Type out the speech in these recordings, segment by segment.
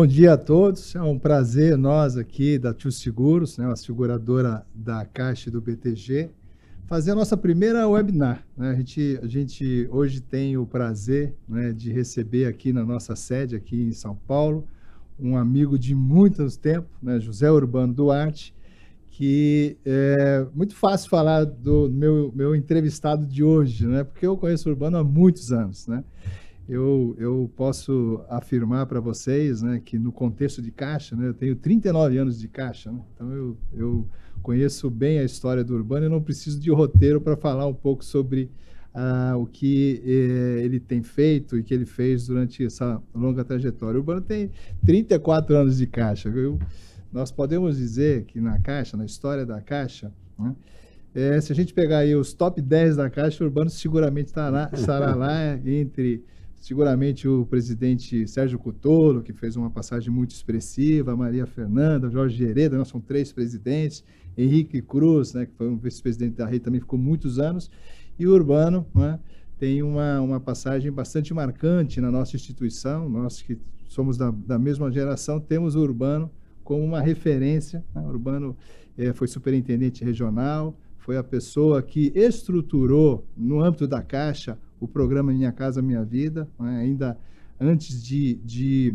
Bom dia a todos, é um prazer nós aqui da Tio Seguros, né, a seguradora da Caixa e do BTG, fazer a nossa primeira webinar. Né? A gente hoje tem o prazer, né, de receber aqui na nossa sede, aqui em São Paulo, um amigo de muitos tempos, né, José Urbano Duarte, que é muito fácil falar do meu entrevistado de hoje, né, porque eu conheço o Urbano há muitos anos, né? Eu posso afirmar para vocês, né, que no contexto de Caixa, né, eu tenho 39 anos de Caixa, né, então eu conheço bem a história do Urbano e não preciso de roteiro para falar um pouco sobre o que ele tem feito e que ele fez durante essa longa trajetória. O Urbano tem 34 anos de Caixa. Nós podemos dizer que na Caixa, na história da Caixa, né, se a gente pegar aí os top 10 da Caixa, o Urbano seguramente estará lá entre... Seguramente o presidente Sérgio Cotolo, que fez uma passagem muito expressiva, Maria Fernanda, Jorge Hereda, nós somos 3 presidentes, Henrique Cruz, né, que foi um vice-presidente da Rede, também ficou muitos anos, e o Urbano, né, tem uma passagem bastante marcante na nossa instituição, nós que somos da mesma geração, temos o Urbano como uma referência, né? O Urbano foi superintendente regional, foi a pessoa que estruturou, no âmbito da Caixa, o programa Minha Casa Minha Vida, né, ainda antes de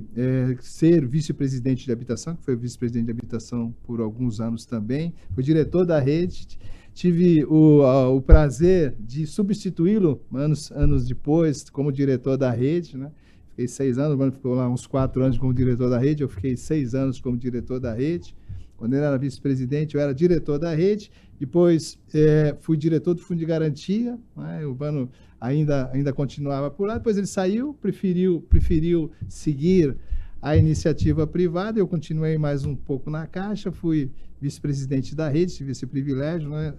ser vice-presidente de habitação, que foi vice-presidente de habitação por alguns anos também, foi diretor da rede, tive o prazer de substituí-lo anos depois como diretor da rede, né? Fiquei 6 anos, o Mano ficou lá uns 4 anos como diretor da rede, eu fiquei 6 anos como diretor da rede. Quando ele era vice-presidente, eu era diretor da rede, depois fui diretor do Fundo de Garantia, né? O Urbano ainda continuava por lá, depois ele saiu, preferiu seguir a iniciativa privada, eu continuei mais um pouco na Caixa, fui vice-presidente da rede, tive esse privilégio, né?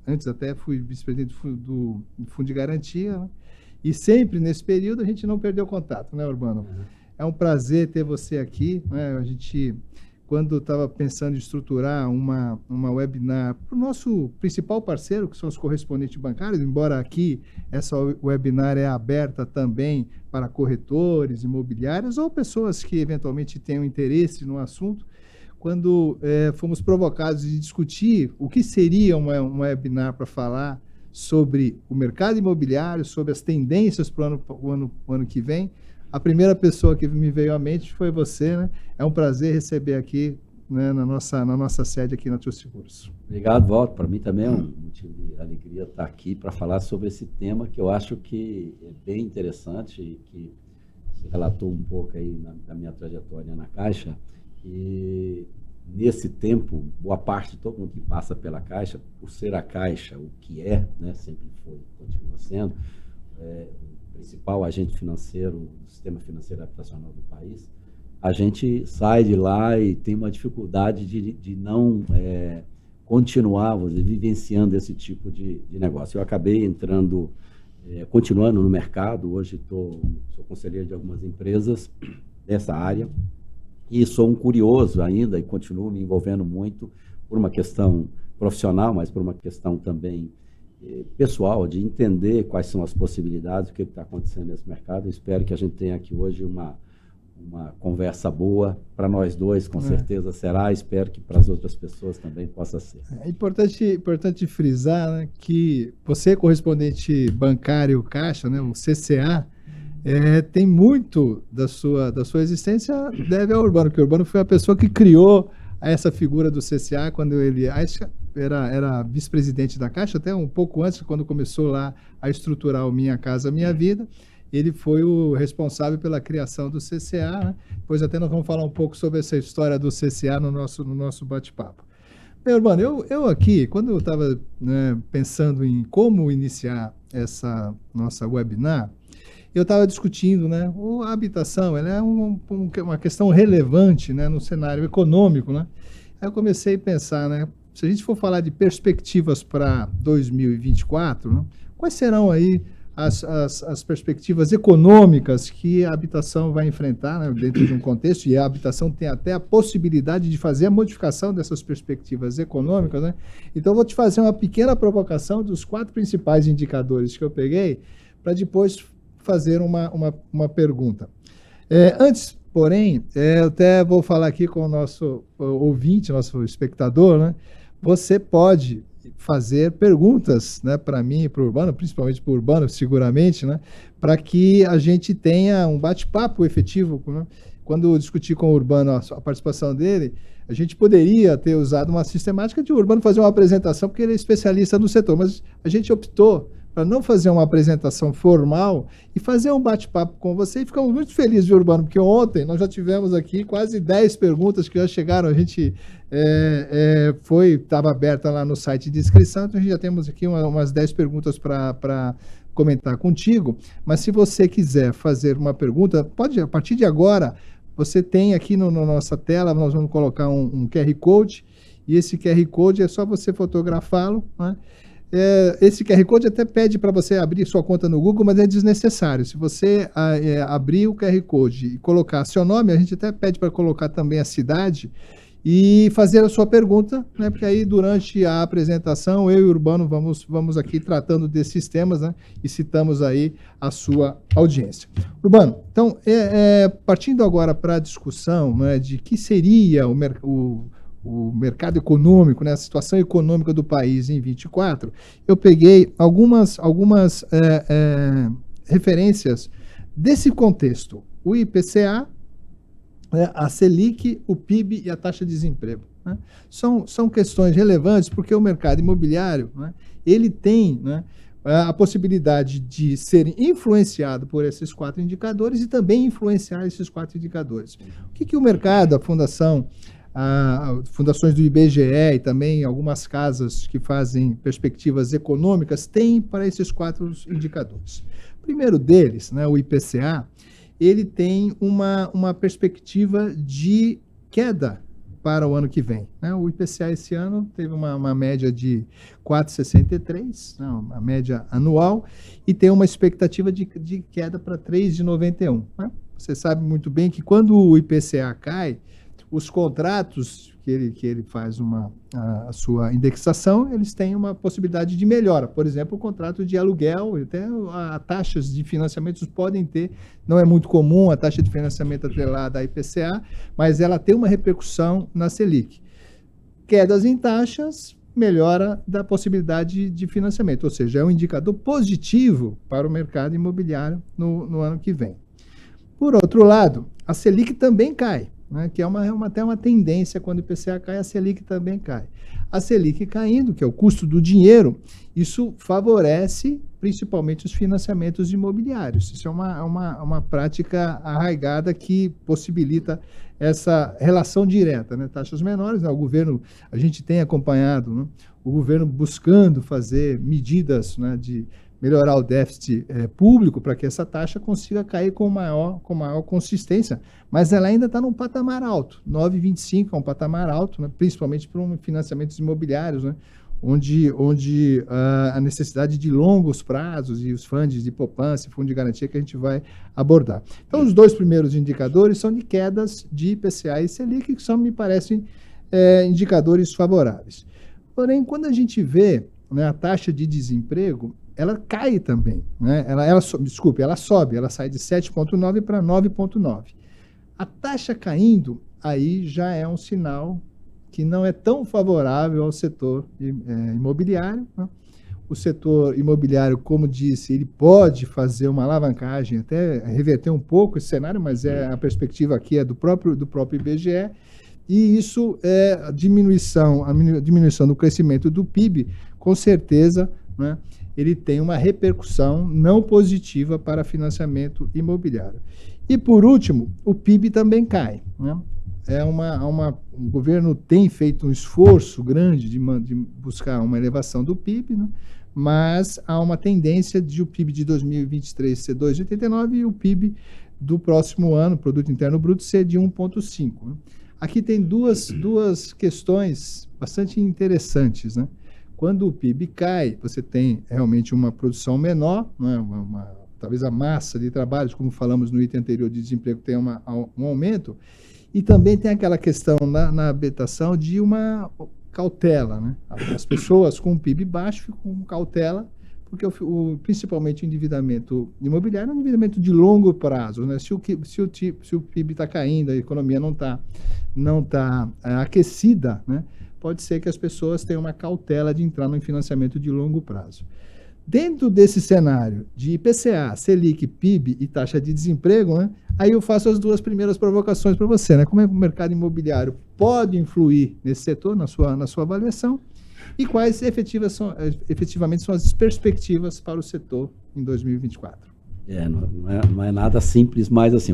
Antes até fui vice-presidente do Fundo de Garantia, né? E sempre nesse período a gente não perdeu contato, né, Urbano? É um prazer ter você aqui, né? A gente... Quando estava pensando em estruturar uma webinar para o nosso principal parceiro, que são os correspondentes bancários, embora aqui essa webinar é aberta também para corretores, imobiliários ou pessoas que eventualmente tenham interesse no assunto, quando fomos provocados de discutir o que seria uma webinar para falar sobre o mercado imobiliário, sobre as tendências para o ano que vem, a primeira pessoa que me veio à mente foi você, né? É um prazer receber aqui, né, na nossa sede aqui na Tio Seguros. Obrigado, Walter. Para mim também é um motivo de alegria estar aqui para falar sobre esse tema que eu acho que é bem interessante e que se relatou um pouco aí da minha trajetória na Caixa. E nesse tempo, boa parte de todo mundo que passa pela Caixa, por ser a Caixa o que é, né, sempre foi, continua sendo, o principal agente financeiro do sistema financeiro habitacional do país, a gente sai de lá e tem uma dificuldade de não continuar, vivenciando esse tipo de negócio. Eu acabei entrando, continuando no mercado, hoje sou conselheiro de algumas empresas dessa área e sou um curioso ainda e continuo me envolvendo muito por uma questão profissional, mas por uma questão também pessoal, de entender quais são as possibilidades, o que está acontecendo nesse mercado. Eu espero que a gente tenha aqui hoje uma conversa boa para nós dois, com certeza será. Espero que para as outras pessoas também possa ser. É importante frisar, né, que você, correspondente bancário Caixa, né, o CCA, tem muito da sua existência deve ao Urbano, porque o Urbano foi a pessoa que criou essa figura do CCA quando ele era vice-presidente da Caixa, até um pouco antes, quando começou lá a estruturar o Minha Casa Minha Vida. Ele foi o responsável pela criação do CCA, né? Depois até nós vamos falar um pouco sobre essa história do CCA no nosso bate-papo. Bem, Urbano, eu aqui, quando eu estava, né, pensando em como iniciar essa nossa webinar, eu estava discutindo, né, a habitação, ela é uma questão relevante, né, no cenário econômico, né? Aí eu comecei a pensar, né, se a gente for falar de perspectivas para 2024, né, quais serão aí as perspectivas econômicas que a habitação vai enfrentar, né, dentro de um contexto, e a habitação tem até a possibilidade de fazer a modificação dessas perspectivas econômicas, né? Então, eu vou te fazer uma pequena provocação dos 4 principais indicadores que eu peguei, para depois fazer uma pergunta. Antes, Porém, eu até vou falar aqui com o nosso ouvinte, nosso espectador, né? Você pode fazer perguntas, né, para mim e para o Urbano, principalmente para o Urbano, seguramente, né, para que a gente tenha um bate-papo efetivo, né? Quando eu discuti com o Urbano a participação dele, a gente poderia ter usado uma sistemática de o Urbano fazer uma apresentação, porque ele é especialista no setor, mas a gente optou para não fazer uma apresentação formal e fazer um bate-papo com você. E ficamos muito felizes, viu, Urbano? Porque ontem nós já tivemos aqui quase 10 perguntas que já chegaram. A gente estava aberta lá no site de inscrição, então a gente já temos aqui umas 10 perguntas para comentar contigo. Mas se você quiser fazer uma pergunta, pode, a partir de agora, você tem aqui na nossa tela, nós vamos colocar um QR Code, e esse QR Code é só você fotografá-lo, né? Esse QR Code até pede para você abrir sua conta no Google, mas é desnecessário. Se você abrir o QR Code e colocar seu nome, a gente até pede para colocar também a cidade e fazer a sua pergunta, né? Porque aí durante a apresentação, eu e o Urbano vamos aqui tratando desses temas, né? E citamos aí a sua audiência. Urbano, então, partindo agora para a discussão, né, de que seria o mercado econômico, né, a situação econômica do país em 24, eu peguei algumas referências desse contexto. O IPCA, a Selic, o PIB e a taxa de desemprego, né? São questões relevantes porque o mercado imobiliário, né, ele tem, né, a possibilidade de ser influenciado por esses 4 indicadores e também influenciar esses 4 indicadores. O que o mercado, a fundações do IBGE e também algumas casas que fazem perspectivas econômicas têm para esses 4 indicadores? O primeiro deles, né, o IPCA, ele tem uma perspectiva de queda para o ano que vem, né? O IPCA esse ano teve uma média de 4,63, né, uma média anual, e tem uma expectativa de queda para 3,91. Né? Você sabe muito bem que quando o IPCA cai, os contratos que ele faz a sua indexação, eles têm uma possibilidade de melhora. Por exemplo, o contrato de aluguel, até taxas de financiamentos podem ter, não é muito comum a taxa de financiamento atrelada à IPCA, mas ela tem uma repercussão na Selic. Quedas em taxas, melhora da possibilidade de financiamento, ou seja, é um indicador positivo para o mercado imobiliário no ano que vem. Por outro lado, a Selic também cai, né, que é até uma tendência. Quando o IPCA cai, a Selic também cai. A Selic caindo, que é o custo do dinheiro, isso favorece principalmente os financiamentos imobiliários. Isso é uma prática arraigada que possibilita essa relação direta, né? Taxas menores, né? O governo, a gente tem acompanhado, né, o governo buscando fazer medidas, né, de melhorar o déficit público para que essa taxa consiga cair com maior consistência, mas ela ainda está num patamar alto. 9,25 é um patamar alto, né, principalmente para financiamentos imobiliários, né, onde a necessidade de longos prazos e os fundos de poupança, fundo de garantia que a gente vai abordar. Então, os 2 primeiros indicadores são de quedas de IPCA e Selic, que me parecem indicadores favoráveis. Porém, quando a gente vê, né, a taxa de desemprego, ela cai também, né? Ela sobe, ela sai de 7,9 para 9,9. A taxa caindo, aí já é um sinal que não é tão favorável ao setor imobiliário, né? O setor imobiliário, como disse, ele pode fazer uma alavancagem, até reverter um pouco esse cenário, mas a perspectiva aqui é do próprio IBGE, e isso a diminuição do crescimento do PIB, com certeza, né, ele tem uma repercussão não positiva para financiamento imobiliário. E, por último, o PIB também cai, né? O governo tem feito um esforço grande de buscar uma elevação do PIB, né? Mas há uma tendência de o PIB de 2023 ser 2,89 e o PIB do próximo ano, Produto Interno Bruto, ser de 1,5. Né? Aqui tem duas questões bastante interessantes, né? Quando o PIB cai, você tem realmente uma produção menor, né? Talvez a massa de trabalhos, como falamos no item anterior de desemprego, tenha um aumento, e também tem aquela questão na habitação de uma cautela, né? As pessoas com PIB baixo ficam com cautela, porque principalmente o endividamento imobiliário é um endividamento de longo prazo, né? Se o PIB está caindo, a economia não tá aquecida, né? Pode ser que as pessoas tenham uma cautela de entrar no financiamento de longo prazo. Dentro desse cenário de IPCA, Selic, PIB e taxa de desemprego, né, aí eu faço as duas primeiras provocações para você. Né? Como é que o mercado imobiliário pode influir nesse setor, na sua avaliação? E quais efetivamente são as perspectivas para o setor em 2024? Não é nada simples, mas assim,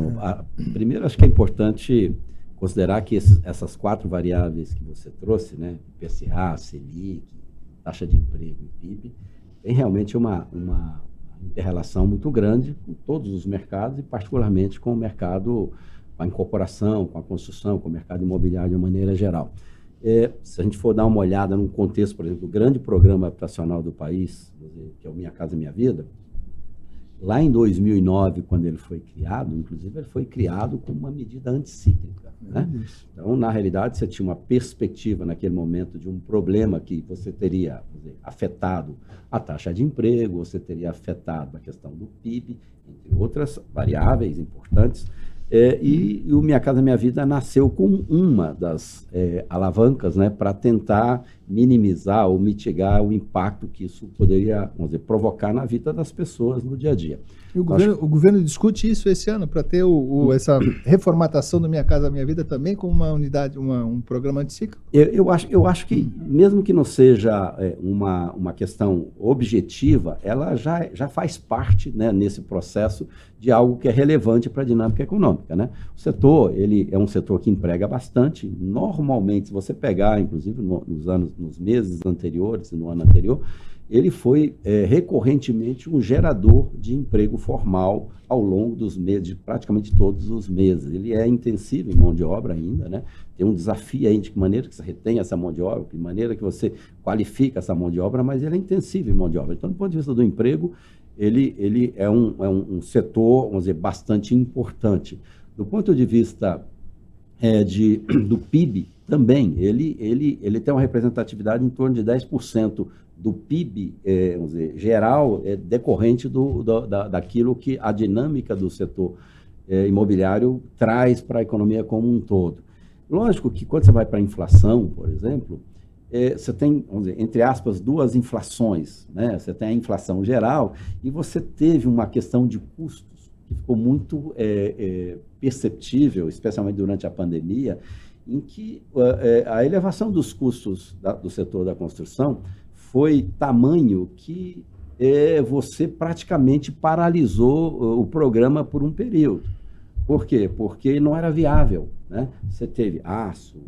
primeiro acho que é importante considerar que essas 4 variáveis que você trouxe, né, IPCA, Selic, taxa de emprego e PIB, tem realmente uma interrelação muito grande com todos os mercados e particularmente com o mercado, com a incorporação, com a construção, com o mercado imobiliário de uma maneira geral. Se a gente for dar uma olhada num contexto, por exemplo, do grande programa habitacional do país, que é o Minha Casa Minha Vida, lá em 2009, quando ele foi criado, inclusive ele foi criado como uma medida anticíclica. Né? Então, na realidade, você tinha uma perspectiva naquele momento de um problema que você teria afetado a taxa de emprego, você teria afetado a questão do PIB, entre outras variáveis importantes. E o Minha Casa Minha Vida nasceu com uma das alavancas, né, para tentar minimizar ou mitigar o impacto que isso poderia, provocar na vida das pessoas no dia a dia. E o governo discute isso esse ano para ter essa reformatação do Minha Casa Minha Vida também como uma unidade, um programa anticíclico? Eu acho que, mesmo que não seja uma questão objetiva, ela já faz parte, né, nesse processo de algo que é relevante para a dinâmica econômica. Né? O setor, ele é um setor que emprega bastante. Normalmente, se você pegar, inclusive, nos meses anteriores e no ano anterior, ele foi recorrentemente um gerador de emprego formal ao longo dos meses, de praticamente todos os meses. Ele é intensivo em mão de obra ainda, né? Tem um desafio aí de que maneira que você retém essa mão de obra, de maneira que você qualifica essa mão de obra, mas ele é intensivo em mão de obra. Então, do ponto de vista do emprego, ele é um setor, vamos dizer, bastante importante. Do ponto de vista do PIB, também, ele tem uma representatividade em torno de 10% do PIB, vamos dizer, geral, decorrente daquilo que a dinâmica do setor imobiliário traz para a economia como um todo. Lógico que quando você vai para a inflação, por exemplo, você tem, vamos dizer, entre aspas, 2 inflações. Né? Você tem a inflação geral e você teve uma questão de custos que ficou muito perceptível, especialmente durante a pandemia, em que a elevação dos custos do setor da construção foi tamanho que você praticamente paralisou o programa por um período. Por quê? Porque não era viável. Né? Você teve aço,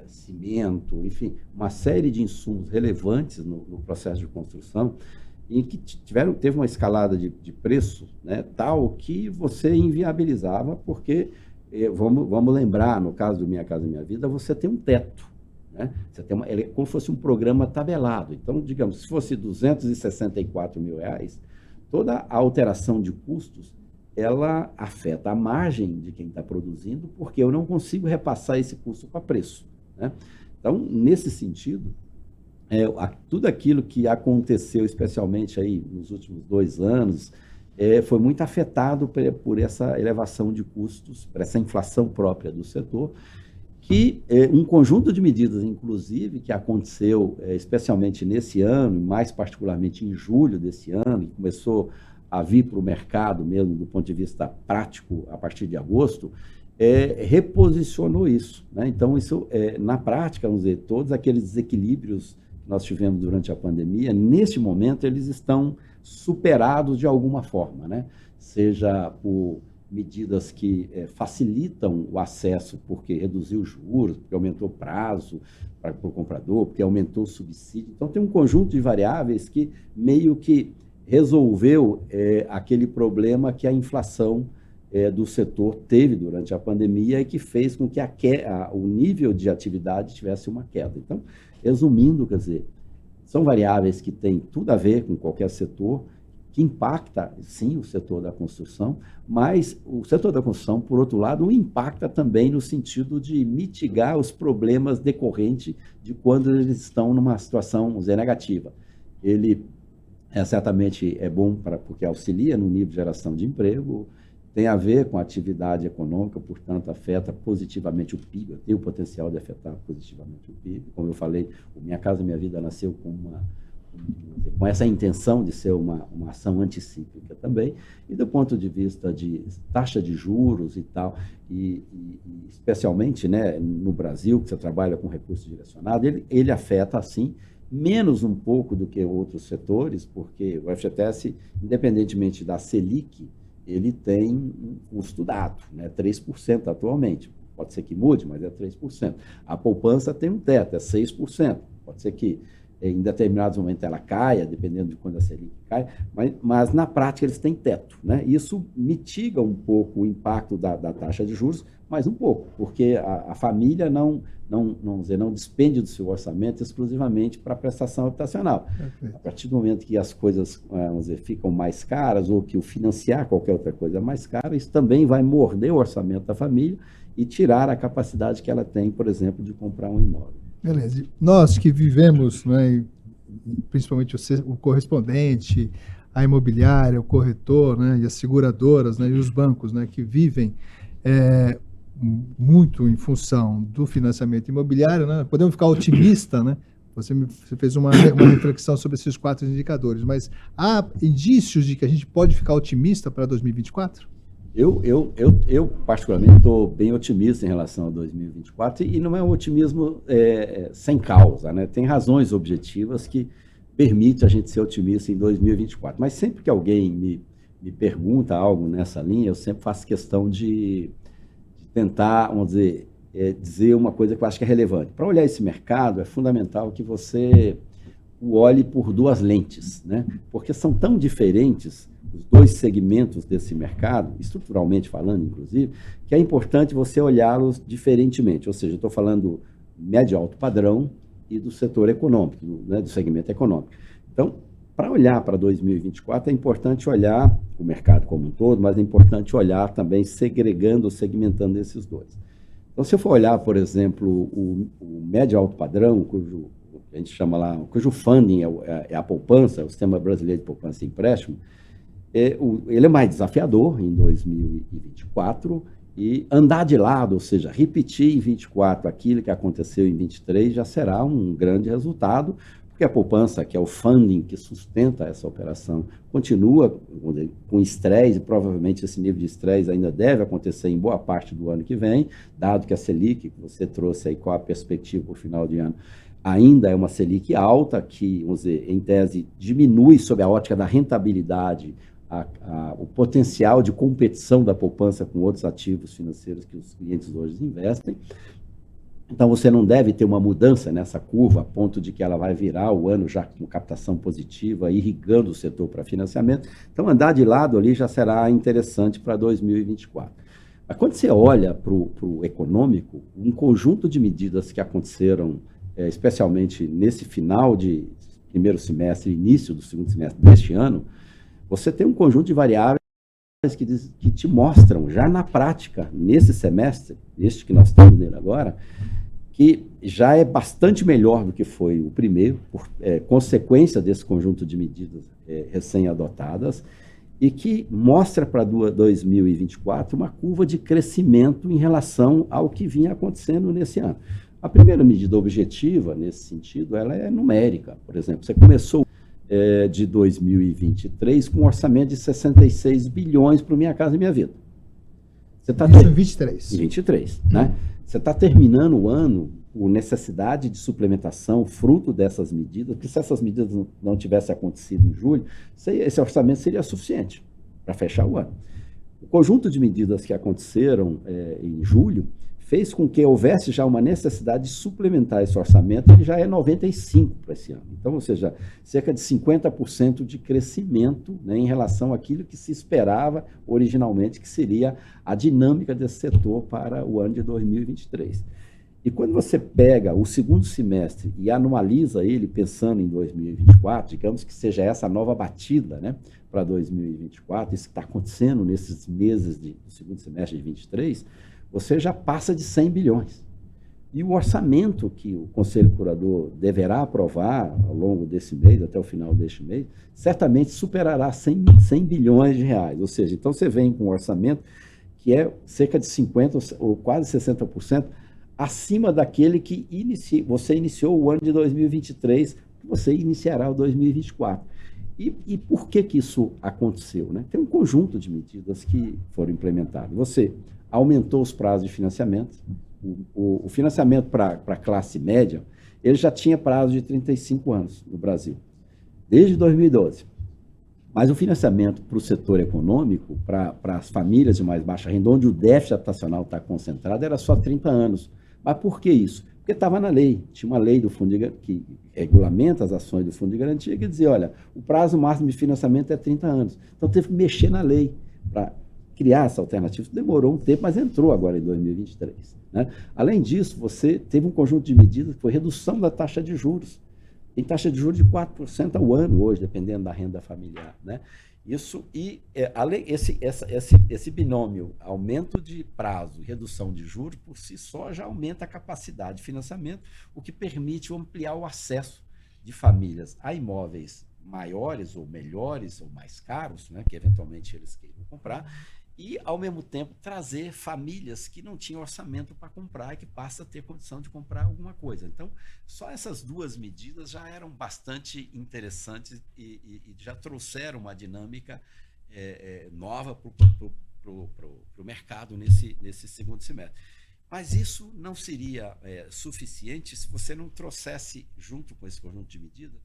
cimento, enfim, uma série de insumos relevantes no processo de construção em que teve uma escalada de preço, né, tal que você inviabilizava, porque, vamos lembrar, no caso do Minha Casa Minha Vida, você tem um teto. Né? Você tem como se fosse um programa tabelado. Então, digamos, se fosse R$264 mil, toda a alteração de custos, ela afeta a margem de quem está produzindo, porque eu não consigo repassar esse custo para preço. Né? Então, nesse sentido, tudo aquilo que aconteceu, especialmente aí nos últimos 2 anos, foi muito afetado por essa elevação de custos, por essa inflação própria do setor, que um conjunto de medidas, inclusive, que aconteceu especialmente nesse ano, mais particularmente em julho desse ano, e começou a vir para o mercado mesmo do ponto de vista prático a partir de agosto, reposicionou isso. Né? Então, isso, na prática, vamos dizer, todos aqueles desequilíbrios que nós tivemos durante a pandemia, neste momento, eles estão superados de alguma forma, né? Seja por medidas que facilitam o acesso, porque reduziu os juros, porque aumentou o prazo para o comprador, porque aumentou o subsídio. Então, tem um conjunto de variáveis que meio que resolveu aquele problema que a inflação do setor teve durante a pandemia e que fez com que o nível de atividade tivesse uma queda. Então, resumindo, quer dizer, são variáveis que têm tudo a ver com qualquer setor, que impacta, sim, o setor da construção, mas o setor da construção, por outro lado, impacta também no sentido de mitigar os problemas decorrentes de quando eles estão numa situação, vamos dizer, negativa. Ele certamente é bom porque auxilia no nível de geração de emprego, tem a ver com a atividade econômica, portanto, afeta positivamente o PIB, tem o potencial de afetar positivamente o PIB. Como eu falei, o Minha Casa Minha Vida nasceu com essa intenção de ser uma ação anticíclica também, e do ponto de vista de taxa de juros e tal, e especialmente, né, no Brasil, que você trabalha com recurso direcionado, ele afeta, assim, menos um pouco do que outros setores, porque o FGTS, independentemente da Selic, ele tem um custo dado, né, 3% atualmente. Pode ser que mude, mas é 3%. A poupança tem um teto, é 6%. Pode ser que em determinados momentos ela caia, dependendo de quando a Selic cai, mas na prática eles têm teto, né? Isso mitiga um pouco o impacto da taxa de juros, mas um pouco, porque a família não despende do seu orçamento exclusivamente para a prestação habitacional. Perfeito. A partir do momento que as coisas, vamos dizer, ficam mais caras, ou que o financiar qualquer outra coisa é mais cara, isso também vai morder o orçamento da família e tirar a capacidade que ela tem, por exemplo, de comprar um imóvel. Beleza. E nós que vivemos, né, principalmente o correspondente, a imobiliária, o corretor, né, e as seguradoras, né, e os bancos, né, que vivem muito em função do financiamento imobiliário, né, podemos ficar otimistas, né? Você fez uma reflexão sobre esses 4 indicadores, mas há indícios de que a gente pode ficar otimista para 2024? Eu particularmente, estou bem otimista em relação a 2024, e não é um otimismo sem causa, né? Tem razões objetivas que permitem a gente ser otimista em 2024. Mas sempre que alguém me pergunta algo nessa linha, eu sempre faço questão de tentar, vamos dizer, dizer uma coisa que eu acho que é relevante. Para olhar esse mercado, é fundamental que você o olhe por 2 lentes, né? Porque são tão diferentes os 2 segmentos desse mercado, estruturalmente falando, inclusive, que é importante você olhá-los diferentemente. Ou seja, eu estou falando médio e alto padrão e do setor econômico, né, do segmento econômico. Então, para olhar para 2024, é importante olhar o mercado como um todo, mas é importante olhar também segregando, segmentando esses 2. Então, se eu for olhar, por exemplo, o médio e alto padrão, cujo a gente chama lá, cujo funding é a poupança, o Sistema Brasileiro de Poupança e Empréstimo, ele é mais desafiador em 2024, e andar de lado, ou seja, repetir em 2024 aquilo que aconteceu em 2023, já será um grande resultado, porque a poupança, que é o funding que sustenta essa operação, continua com estresse, e provavelmente esse nível de estresse ainda deve acontecer em boa parte do ano que vem, dado que a Selic, que você trouxe aí, qual a perspectiva para o final de ano, ainda é uma Selic alta, que, vamos dizer, em tese, diminui sob a ótica da rentabilidade o potencial de competição da poupança com outros ativos financeiros que os clientes hoje investem. Então, você não deve ter uma mudança nessa curva a ponto de que ela vai virar o ano já com captação positiva, irrigando o setor para financiamento. Então, andar de lado ali já será interessante para 2024. Mas quando você olha para o econômico, um conjunto de medidas que aconteceram, especialmente nesse final de primeiro semestre, início do segundo semestre deste ano, você tem um conjunto de variáveis que te mostram, já na prática, nesse semestre, este que nós estamos nele agora, que já é bastante melhor do que foi o primeiro, por consequência desse conjunto de medidas recém-adotadas, e que mostra para 2024 uma curva de crescimento em relação ao que vinha acontecendo nesse ano. A primeira medida objetiva, nesse sentido, ela é numérica. Por exemplo, você começou de 2023 com um orçamento de 66 bilhões para o Minha Casa Minha Vida. Você está em 23. Em 23, né? Você está terminando o ano por necessidade de suplementação, fruto dessas medidas, porque se essas medidas não tivessem acontecido em julho, esse orçamento seria suficiente para fechar o ano. O conjunto de medidas que aconteceram em julho fez com que houvesse já uma necessidade de suplementar esse orçamento, que já é 95 para esse ano. Então, ou seja, cerca de 50% de crescimento, né, em relação àquilo que se esperava originalmente, que seria a dinâmica desse setor para o ano de 2023. E quando você pega o segundo semestre e anualiza ele pensando em 2024, digamos que seja essa nova batida, né, para 2024, isso que está acontecendo nesses meses do segundo semestre de 2023, você já passa de 100 bilhões. E o orçamento que o Conselho Curador deverá aprovar ao longo desse mês, até o final deste mês, certamente superará 100 bilhões de reais. Ou seja, então você vem com um orçamento que é cerca de 50% ou quase 60% acima daquele que você iniciou o ano de 2023, que você iniciará o 2024. E por que isso aconteceu? Né? Tem um conjunto de medidas que foram implementadas. Você aumentou os prazos de financiamento. O financiamento para a classe média, ele já tinha prazo de 35 anos no Brasil, desde 2012. Mas o financiamento para o setor econômico, para as famílias de mais baixa renda, onde o déficit habitacional está concentrado, era só 30 anos. Mas por que isso? Porque estava na lei. Tinha uma lei do fundo que regulamenta as ações do Fundo de Garantia que dizia, olha, o prazo máximo de financiamento é 30 anos. Então teve que mexer na lei para criar essa alternativa. Demorou um tempo, mas entrou agora em 2023. Né? Além disso, você teve um conjunto de medidas que foi redução da taxa de juros. Tem taxa de juros de 4% ao ano hoje, dependendo da renda familiar. Né? Isso, esse binômio, aumento de prazo e redução de juros, por si só já aumenta a capacidade de financiamento, o que permite ampliar o acesso de famílias a imóveis maiores ou melhores ou mais caros, né, que eventualmente eles queiram comprar, e, ao mesmo tempo, trazer famílias que não tinham orçamento para comprar e que passam a ter condição de comprar alguma coisa. Então, só essas duas medidas já eram bastante interessantes e já trouxeram uma dinâmica nova para o mercado nesse segundo semestre. Mas isso não seria suficiente se você não trouxesse, junto com esse conjunto de medidas,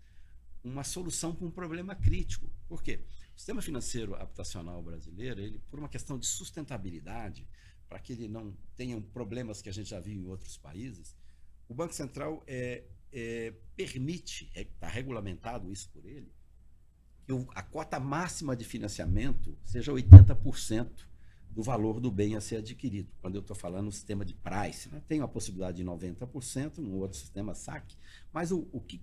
uma solução para um problema crítico. Por quê? O sistema financeiro habitacional brasileiro, ele, por uma questão de sustentabilidade, para que ele não tenha problemas que a gente já viu em outros países, o Banco Central permite, está regulamentado isso por ele, que a cota máxima de financiamento seja 80% do valor do bem a ser adquirido. Quando eu estou falando no sistema de price, né? Tem a possibilidade de 90%, no outro sistema saque, mas o que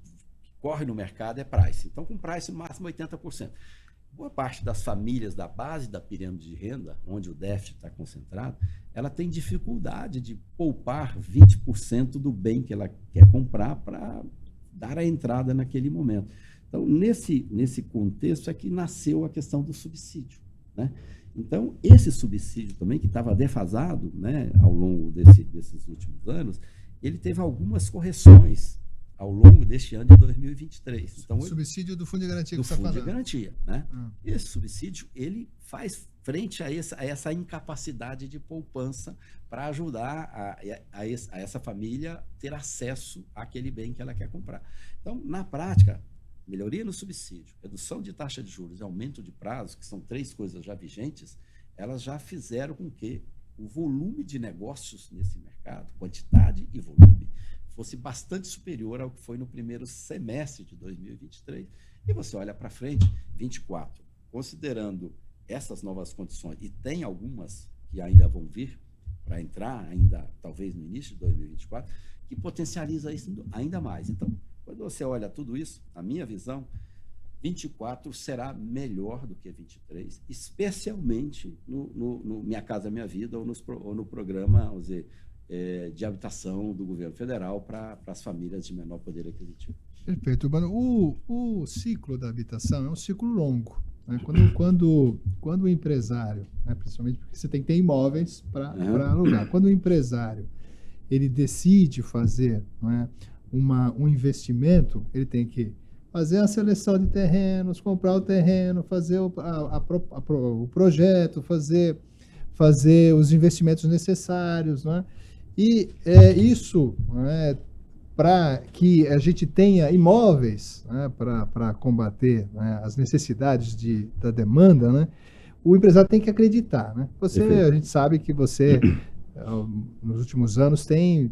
corre no mercado é price. Então, com price, no máximo 80%. Boa parte das famílias da base da pirâmide de renda, onde o déficit está concentrado, ela tem dificuldade de poupar 20% do bem que ela quer comprar para dar a entrada naquele momento. Então, nesse contexto é que nasceu a questão do subsídio. Né? Então, esse subsídio também, que estava defasado, né, ao longo desses últimos anos, ele teve algumas correções ao longo deste ano de 2023. Então, subsídio do Fundo de Garantia que você está falando. Do Fundo de Garantia. Né? Esse subsídio, ele faz frente a essa incapacidade de poupança para ajudar a essa família ter acesso àquele bem que ela quer comprar. Então, na prática, melhoria no subsídio, redução de taxa de juros e aumento de prazos, que são três coisas já vigentes, elas já fizeram com que o volume de negócios nesse mercado, quantidade e volume, fosse bastante superior ao que foi no primeiro semestre de 2023. E você olha para frente, 24, considerando essas novas condições, e tem algumas que ainda vão vir para entrar, ainda talvez no início de 2024, que potencializa isso ainda mais. Então, quando você olha tudo isso, a minha visão, 24 será melhor do que 23, especialmente no Minha Casa Minha Vida ou no programa, vamos dizer, de habitação do governo federal para as famílias de menor poder aquisitivo. Perfeito, Urbano. O ciclo da habitação é um ciclo longo. Né? Quando o empresário, né, principalmente porque você tem que ter imóveis para alugar, quando o empresário ele decide fazer, né, um investimento, ele tem que fazer a seleção de terrenos, comprar o terreno, fazer o projeto, fazer os investimentos necessários, né? E isso, né, para que a gente tenha imóveis, né, para combater, né, as necessidades da demanda, né, o empresário tem que acreditar. Né? A gente sabe que você, nos últimos anos, tem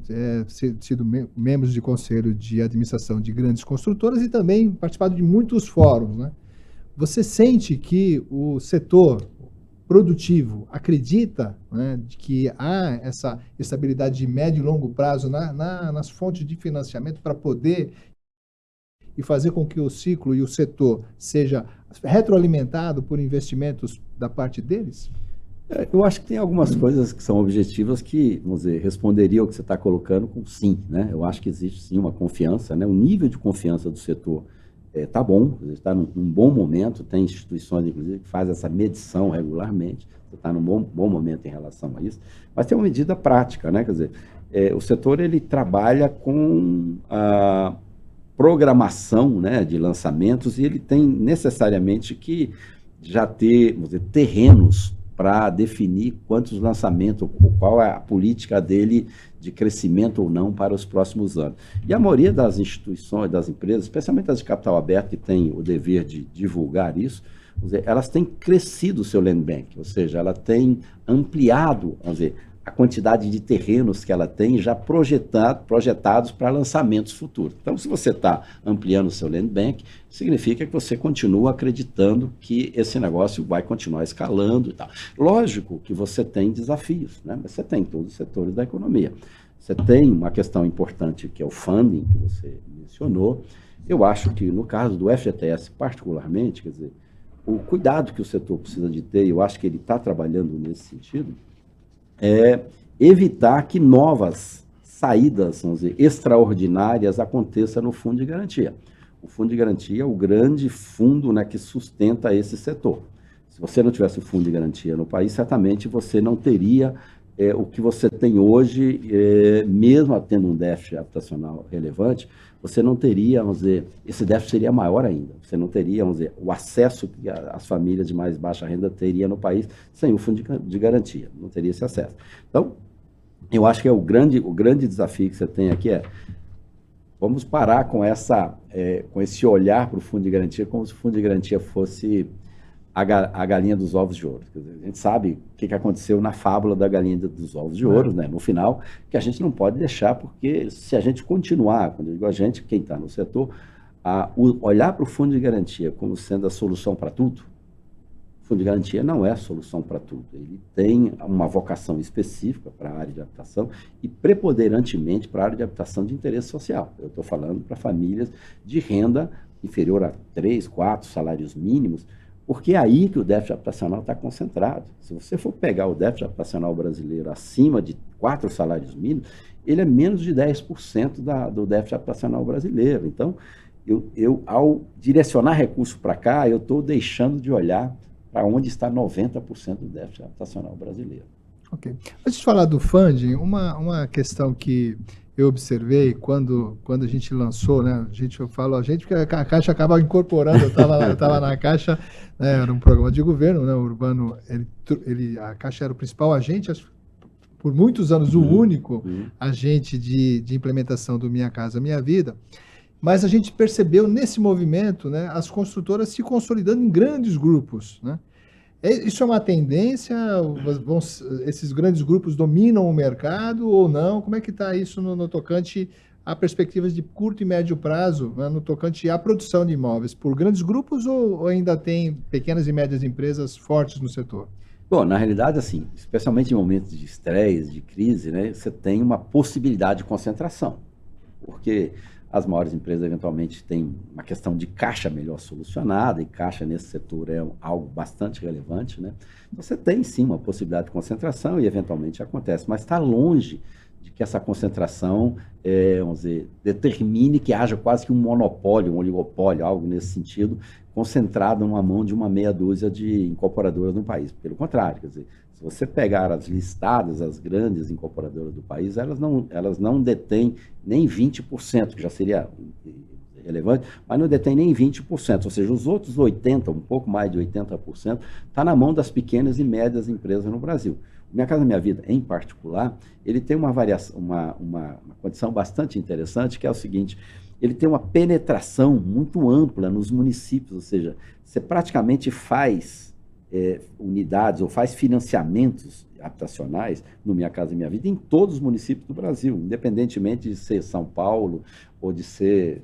sido membro de conselho de administração de grandes construtoras e também participado de muitos fóruns. Né? Você sente que o setor produtivo acredita, né, de que há essa estabilidade de médio e longo prazo nas fontes de financiamento para poder e fazer com que o ciclo e o setor seja retroalimentado por investimentos da parte deles? Eu acho que tem algumas coisas que são objetivas que, vamos dizer, responderia ao que você está colocando com sim, né? Eu acho que existe sim uma confiança, né? O nível de confiança do setor está bom, está num bom momento, tem instituições, inclusive, que fazem essa medição regularmente, você está num bom momento em relação a isso, mas tem uma medida prática, né? Quer dizer, o setor ele trabalha com a programação, né, de lançamentos e ele tem necessariamente que já ter, vamos dizer, terrenos para definir quantos lançamentos, qual é a política dele de crescimento ou não para os próximos anos. E a maioria das instituições, das empresas, especialmente as de capital aberto, que têm o dever de divulgar isso, vamos dizer, elas têm crescido o seu land bank, ou seja, ela tem ampliado, vamos dizer, a quantidade de terrenos que ela tem já projetados para lançamentos futuros. Então, se você está ampliando o seu land bank, significa que você continua acreditando que esse negócio vai continuar escalando e tal. Lógico que você tem desafios, né? Mas você tem em todos os setores da economia. Você tem uma questão importante que é o funding, que você mencionou. Eu acho que no caso do FGTS particularmente, quer dizer, o cuidado que o setor precisa de ter, eu acho que ele está trabalhando nesse sentido, é evitar que novas saídas, vamos dizer, extraordinárias aconteçam no Fundo de Garantia. O Fundo de Garantia é o grande fundo, né, que sustenta esse setor. Se você não tivesse o Fundo de Garantia no país, certamente você não teria o que você tem hoje, mesmo tendo um déficit habitacional relevante, você não teria, vamos dizer, esse déficit seria maior ainda. Você não teria, vamos dizer, o acesso que as famílias de mais baixa renda teriam no país sem o fundo de garantia. Não teria esse acesso. Então, eu acho que o grande desafio que você tem aqui vamos parar com esse olhar para o fundo de garantia como se o fundo de garantia fosse a galinha dos ovos de ouro. Quer dizer, a gente sabe o que aconteceu na fábula da galinha dos ovos de ouro, né, no final, que a gente não pode deixar, porque se a gente continuar, quando eu digo a gente, quem está no setor, olhar para o fundo de garantia como sendo a solução para tudo, o fundo de garantia não é a solução para tudo. Ele tem uma vocação específica para a área de habitação e preponderantemente para a área de habitação de interesse social. Eu estou falando para famílias de renda inferior a 3, 4 salários mínimos, porque é aí que o déficit habitacional está concentrado. Se você for pegar o déficit habitacional brasileiro acima de 4 salários mínimos, ele é menos de 10% do déficit habitacional brasileiro. Então, ao direcionar recursos para cá, eu estou deixando de olhar para onde está 90% do déficit habitacional brasileiro. Ok. Antes de falar do funding, uma questão que eu observei quando a gente lançou, né? Eu falo a gente porque a Caixa acaba incorporando, eu estava na Caixa, né, era um programa de governo, né, o Urbano, a Caixa era o principal agente, por muitos anos o único agente de implementação do Minha Casa Minha Vida, mas a gente percebeu nesse movimento, né, as construtoras se consolidando em grandes grupos, né? Isso é uma tendência? Esses grandes grupos dominam o mercado ou não? Como é que está isso no tocante a perspectivas de curto e médio prazo, né, no tocante à produção de imóveis? Por grandes grupos ou ainda tem pequenas e médias empresas fortes no setor? Bom, na realidade, assim, especialmente em momentos de estresse, de crise, né, você tem uma possibilidade de concentração, porque as maiores empresas, eventualmente, têm uma questão de caixa melhor solucionada, e caixa nesse setor é algo bastante relevante, né? Você tem, sim, uma possibilidade de concentração e, eventualmente, acontece, mas está longe de que essa concentração, vamos dizer, determine que haja quase que um monopólio, um oligopólio, algo nesse sentido, concentrado numa mão de uma meia dúzia de incorporadoras no país. Pelo contrário, quer dizer, se você pegar as listadas, as grandes incorporadoras do país, elas não detêm nem 20%, que já seria relevante, mas não detêm nem 20%, ou seja, os outros 80%, um pouco mais de 80%, está na mão das pequenas e médias empresas no Brasil. Minha Casa Minha Vida, em particular, ele tem uma variação, uma condição bastante interessante, que é o seguinte: ele tem uma penetração muito ampla nos municípios, ou seja, você praticamente faz unidades ou faz financiamentos habitacionais no Minha Casa Minha Vida em todos os municípios do Brasil, independentemente de ser São Paulo ou de ser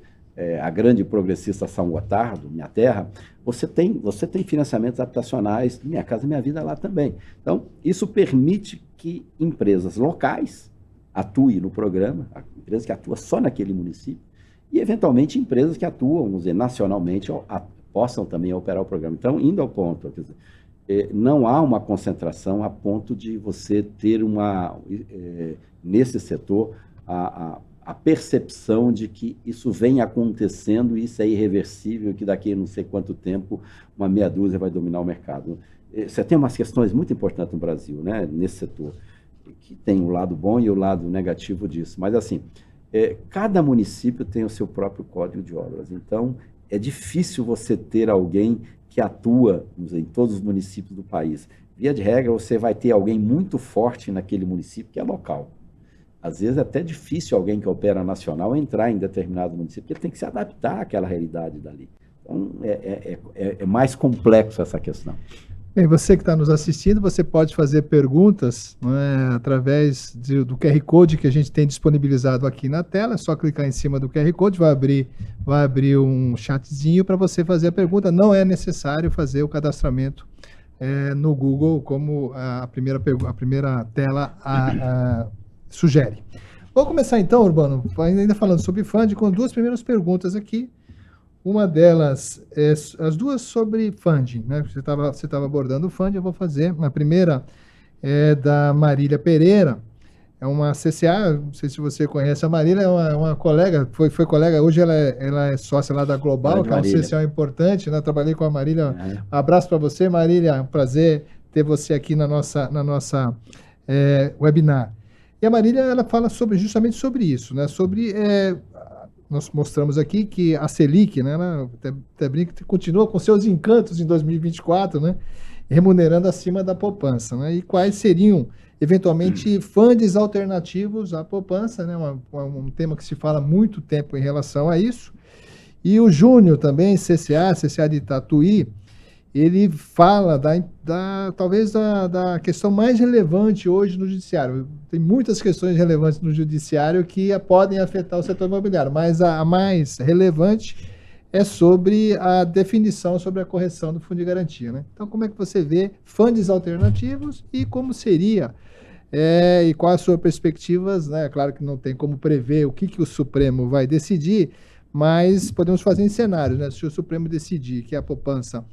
a grande progressista São Gotardo, minha terra, você tem financiamentos habitacionais no Minha Casa Minha Vida lá também. Então, isso permite que empresas locais atuem no programa, empresas que atuam só naquele município, e, eventualmente, empresas que atuam, vamos dizer, nacionalmente, possam também operar o programa. Então, indo ao ponto, quer dizer, não há uma concentração a ponto de você ter nesse setor, a percepção de que isso vem acontecendo e isso é irreversível, que daqui a não sei quanto tempo uma meia dúzia vai dominar o mercado. Você tem umas questões muito importantes no Brasil, né, nesse setor, que tem o lado bom e o lado negativo disso. Mas, assim, cada município tem o seu próprio código de obras. Então, é difícil você ter alguém que atua, vamos dizer, em todos os municípios do país. Via de regra, você vai ter alguém muito forte naquele município que é local. Às vezes é até difícil alguém que opera nacional entrar em determinado município, porque ele tem que se adaptar àquela realidade dali. Então, é mais complexo essa questão. Bem, você que está nos assistindo, você pode fazer perguntas, né, através do QR Code que a gente tem disponibilizado aqui na tela. É só clicar em cima do QR Code, vai abrir um chatzinho para você fazer a pergunta. Não é necessário fazer o cadastramento no Google, como a primeira tela sugere. Vou começar então, Urbano, ainda falando sobre funding, com duas primeiras perguntas aqui. Uma delas, as duas sobre funding, né? Você estava abordando o funding, eu vou fazer. A primeira é da Marília Pereira, é uma CCA, não sei se você conhece a Marília, é uma colega, foi colega, hoje ela é sócia lá da Global, que é um CCA importante, né? Trabalhei com a Marília. Um abraço para você, Marília, é um prazer ter você aqui na nossa webinar. E a Marília, ela fala justamente sobre isso, né? Nós mostramos aqui que a Selic, né, ela até brinca, continua com seus encantos em 2024, né, remunerando acima da poupança, né, e quais seriam, eventualmente, fundos alternativos à poupança, né, um tema que se fala há muito tempo em relação a isso. E o Júnior também, CCA de Tatuí, ele fala talvez da questão mais relevante hoje no judiciário. Tem muitas questões relevantes no judiciário que podem afetar o setor imobiliário, mas a mais relevante é sobre a definição sobre a correção do fundo de garantia, né? Então, como é que você vê fundos alternativos e como seria, e quais as suas perspectivas, né? Claro que não tem como prever o que o Supremo vai decidir, mas podemos fazer em cenários, né? Se o Supremo decidir que a poupança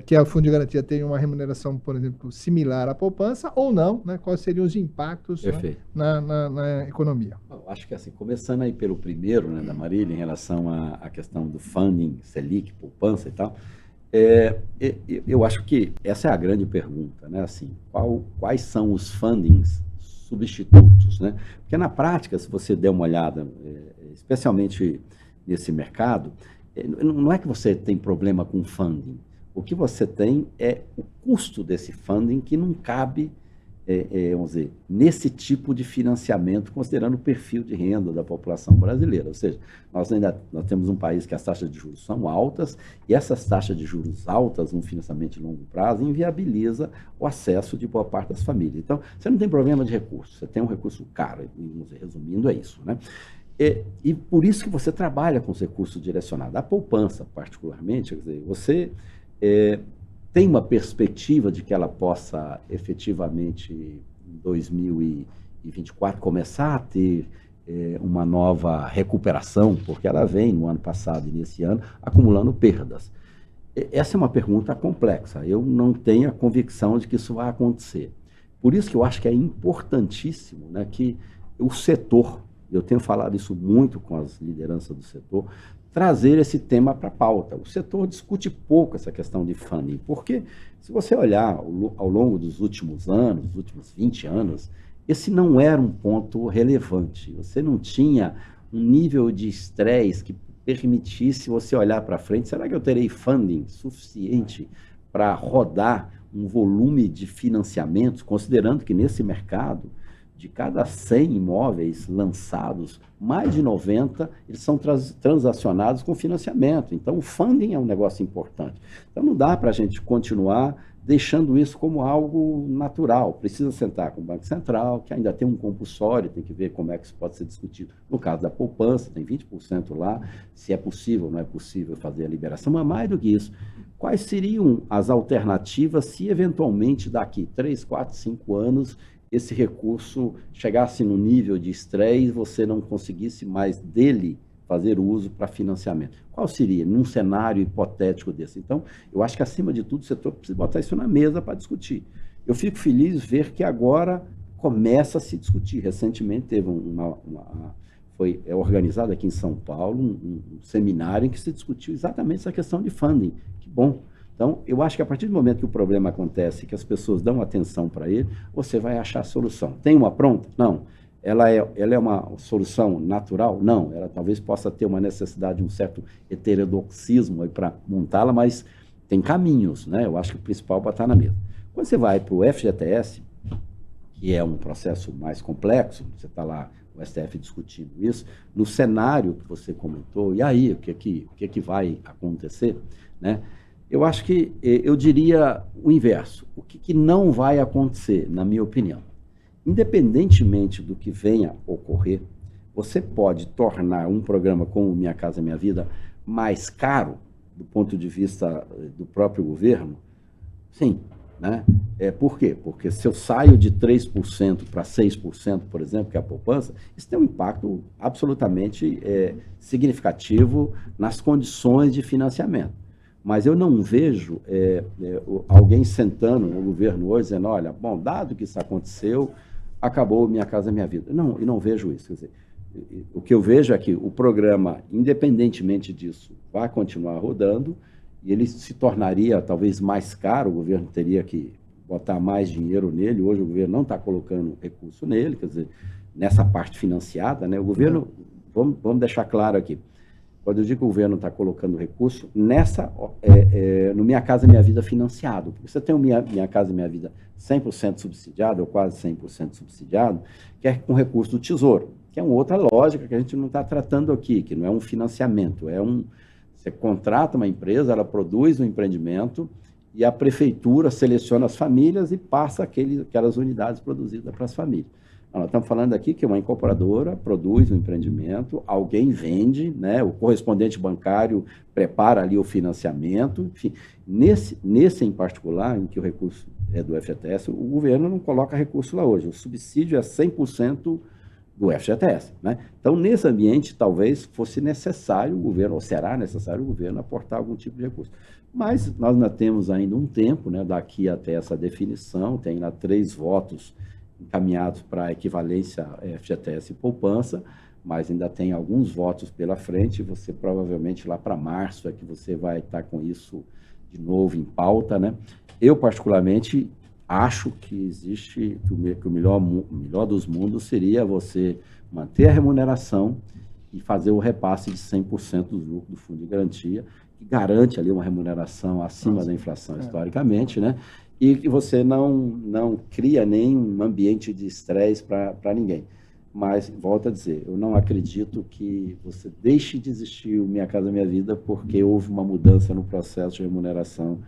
que o fundo de garantia tem uma remuneração, por exemplo, similar à poupança ou não, né? Quais seriam os impactos, né, na economia? Eu acho que, assim, começando aí pelo primeiro, né, da Marília, em relação à questão do funding, Selic, poupança e tal, eu acho que essa é a grande pergunta, né? Assim, quais são os fundings substitutos, né? Porque na prática, se você der uma olhada, especialmente nesse mercado, não é que você tem problema com funding. O que você tem é o custo desse funding que não cabe, vamos dizer, nesse tipo de financiamento, considerando o perfil de renda da população brasileira. Ou seja, nós temos um país que as taxas de juros são altas, e essas taxas de juros altas, um financiamento de longo prazo, inviabiliza o acesso de boa parte das famílias. Então, você não tem problema de recurso, você tem um recurso caro, vamos dizer, resumindo, é isso, né? E por isso que você trabalha com os recursos direcionados. A poupança, particularmente, quer dizer, você tem uma perspectiva de que ela possa efetivamente, em 2024, começar a ter uma nova recuperação, porque ela vem no ano passado e nesse ano acumulando perdas. Essa é uma pergunta complexa. Eu não tenho a convicção de que isso vai acontecer. Por isso que eu acho que é importantíssimo, né, que o setor, eu tenho falado isso muito com as lideranças do setor, trazer esse tema para a pauta. O setor discute pouco essa questão de funding, porque se você olhar ao longo dos últimos anos, dos últimos 20 anos, esse não era um ponto relevante. Você não tinha um nível de estresse que permitisse você olhar para frente. Será que eu terei funding suficiente para rodar um volume de financiamentos, considerando que nesse mercado, de cada 100 imóveis lançados, mais de 90 eles são transacionados com financiamento. Então, o funding é um negócio importante. Então, não dá para a gente continuar deixando isso como algo natural. Precisa sentar com o Banco Central, que ainda tem um compulsório, tem que ver como é que isso pode ser discutido. No caso da poupança, tem 20% lá, se é possível ou não é possível fazer a liberação, mas mais do que isso, quais seriam as alternativas se eventualmente daqui 3, 4, 5 anos esse recurso chegasse no nível de estresse e você não conseguisse mais dele fazer uso para financiamento. Qual seria, num cenário hipotético desse? Então, eu acho que, acima de tudo, o setor precisa botar isso na mesa para discutir. Eu fico feliz de ver que agora começa a se discutir. Recentemente teve foi organizado aqui em São Paulo um seminário em que se discutiu exatamente essa questão de funding. Que bom. Então, eu acho que a partir do momento que o problema acontece, que as pessoas dão atenção para ele, você vai achar a solução. Tem uma pronta? Não. Ela é uma solução natural? Não. Ela talvez possa ter uma necessidade de um certo heterodoxismo para montá-la, mas tem caminhos, né? Eu acho que o principal é botar na mesa. Quando você vai para o FGTS, que é um processo mais complexo, você está lá, o STF discutindo isso, no cenário que você comentou, e aí, o que vai acontecer, né? Eu acho que, eu diria o inverso. O que não vai acontecer, na minha opinião? Independentemente do que venha ocorrer, você pode tornar um programa como Minha Casa Minha Vida mais caro, do ponto de vista do próprio governo? Sim. Né? Por quê? Porque se eu saio de 3% para 6%, por exemplo, que é a poupança, isso tem um impacto absolutamente significativo nas condições de financiamento. Mas eu não vejo alguém sentando no governo hoje dizendo, olha, bom, dado que isso aconteceu, acabou Minha Casa Minha Vida. Não, eu não vejo isso. Quer dizer, o que eu vejo é que o programa, independentemente disso, vai continuar rodando, e ele se tornaria talvez mais caro, o governo teria que botar mais dinheiro nele, hoje o governo não está colocando recurso nele, quer dizer, nessa parte financiada, né? O governo, vamos deixar claro aqui, quando eu digo que o governo está colocando recurso, no Minha Casa Minha Vida financiado, porque você tem o Minha Casa Minha Vida 100% subsidiado, ou quase 100% subsidiado, que é com recurso do Tesouro, que é uma outra lógica que a gente não está tratando aqui, que não é um financiamento, você contrata uma empresa, ela produz um empreendimento e a prefeitura seleciona as famílias e passa aquelas unidades produzidas para as famílias. Nós estamos falando aqui que uma incorporadora produz um empreendimento, alguém vende, né, o correspondente bancário prepara ali o financiamento, enfim. Nesse em particular, em que o recurso é do FGTS, o governo não coloca recurso lá hoje, o subsídio é 100% do FGTS, né? Então, nesse ambiente, talvez fosse necessário o governo, ou será necessário o governo aportar algum tipo de recurso. Mas nós ainda temos ainda um tempo, né, daqui até essa definição, tem ainda 3 votos encaminhados para a equivalência FGTS e poupança, mas ainda tem alguns votos pela frente, você provavelmente lá para março é que você vai estar com isso de novo em pauta, né? Eu, particularmente, acho que existe, que o melhor dos mundos seria você manter a remuneração e fazer o repasse de 100% dos lucros do fundo de garantia, que garante ali uma remuneração acima da inflação historicamente, né? E que você não cria nenhum ambiente de estresse para ninguém. Mas, volto a dizer, eu não acredito que você deixe de existir o Minha Casa Minha Vida porque houve uma mudança no processo de remuneração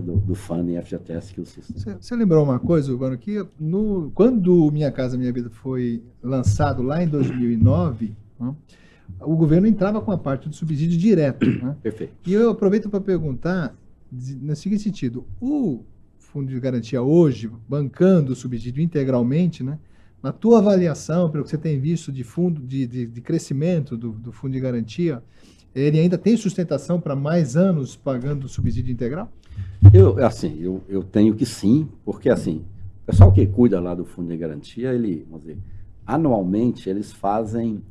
do funding FGTS que o sistema. Você lembrou uma coisa, Urbano, que quando o Minha Casa Minha Vida foi lançado lá em 2009, né, o governo entrava com a parte do subsídio direto. Né? Perfeito. E eu aproveito para perguntar, no seguinte sentido, o Fundo de Garantia hoje, bancando o subsídio integralmente, né, na tua avaliação, pelo que você tem visto de fundo de crescimento do Fundo de Garantia, ele ainda tem sustentação para mais anos pagando o subsídio integral? Eu tenho que sim, porque assim, o pessoal que cuida lá do Fundo de Garantia, vamos dizer, anualmente eles fazem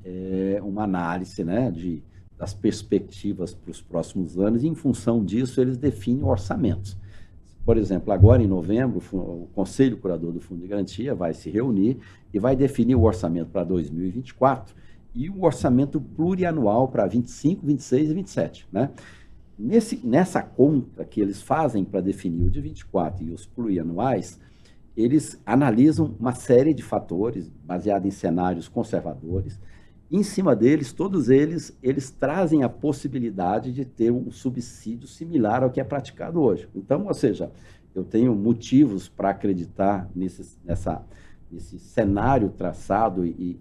uma análise, né, das perspectivas para os próximos anos e em função disso eles definem orçamentos. Por exemplo, agora em novembro, o Conselho Curador do Fundo de Garantia vai se reunir e vai definir o orçamento para 2024 e o orçamento plurianual para 25, 26 e 27, né? Nessa conta que eles fazem para definir o de 24 e os plurianuais, eles analisam uma série de fatores baseados em cenários conservadores. Em cima deles, todos eles trazem a possibilidade de ter um subsídio similar ao que é praticado hoje. Então, ou seja, eu tenho motivos para acreditar nesse cenário traçado e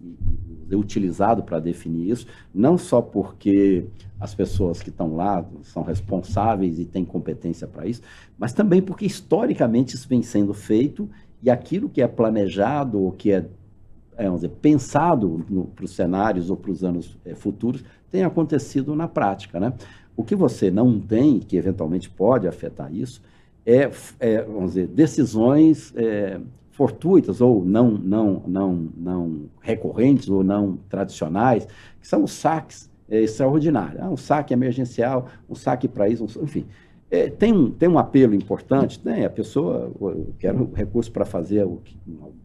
utilizado para definir isso, não só porque as pessoas que estão lá são responsáveis e têm competência para isso, mas também porque historicamente isso vem sendo feito e aquilo que é planejado ou que é vamos dizer, pensado para os cenários ou para os anos futuros, tem acontecido na prática, né? O que você não tem, que eventualmente pode afetar isso, vamos dizer, decisões fortuitas ou não recorrentes ou não tradicionais, que são os saques extraordinários. Um saque emergencial, um saque para isso, enfim. Tem um apelo importante, né? A pessoa, eu quero recurso para fazer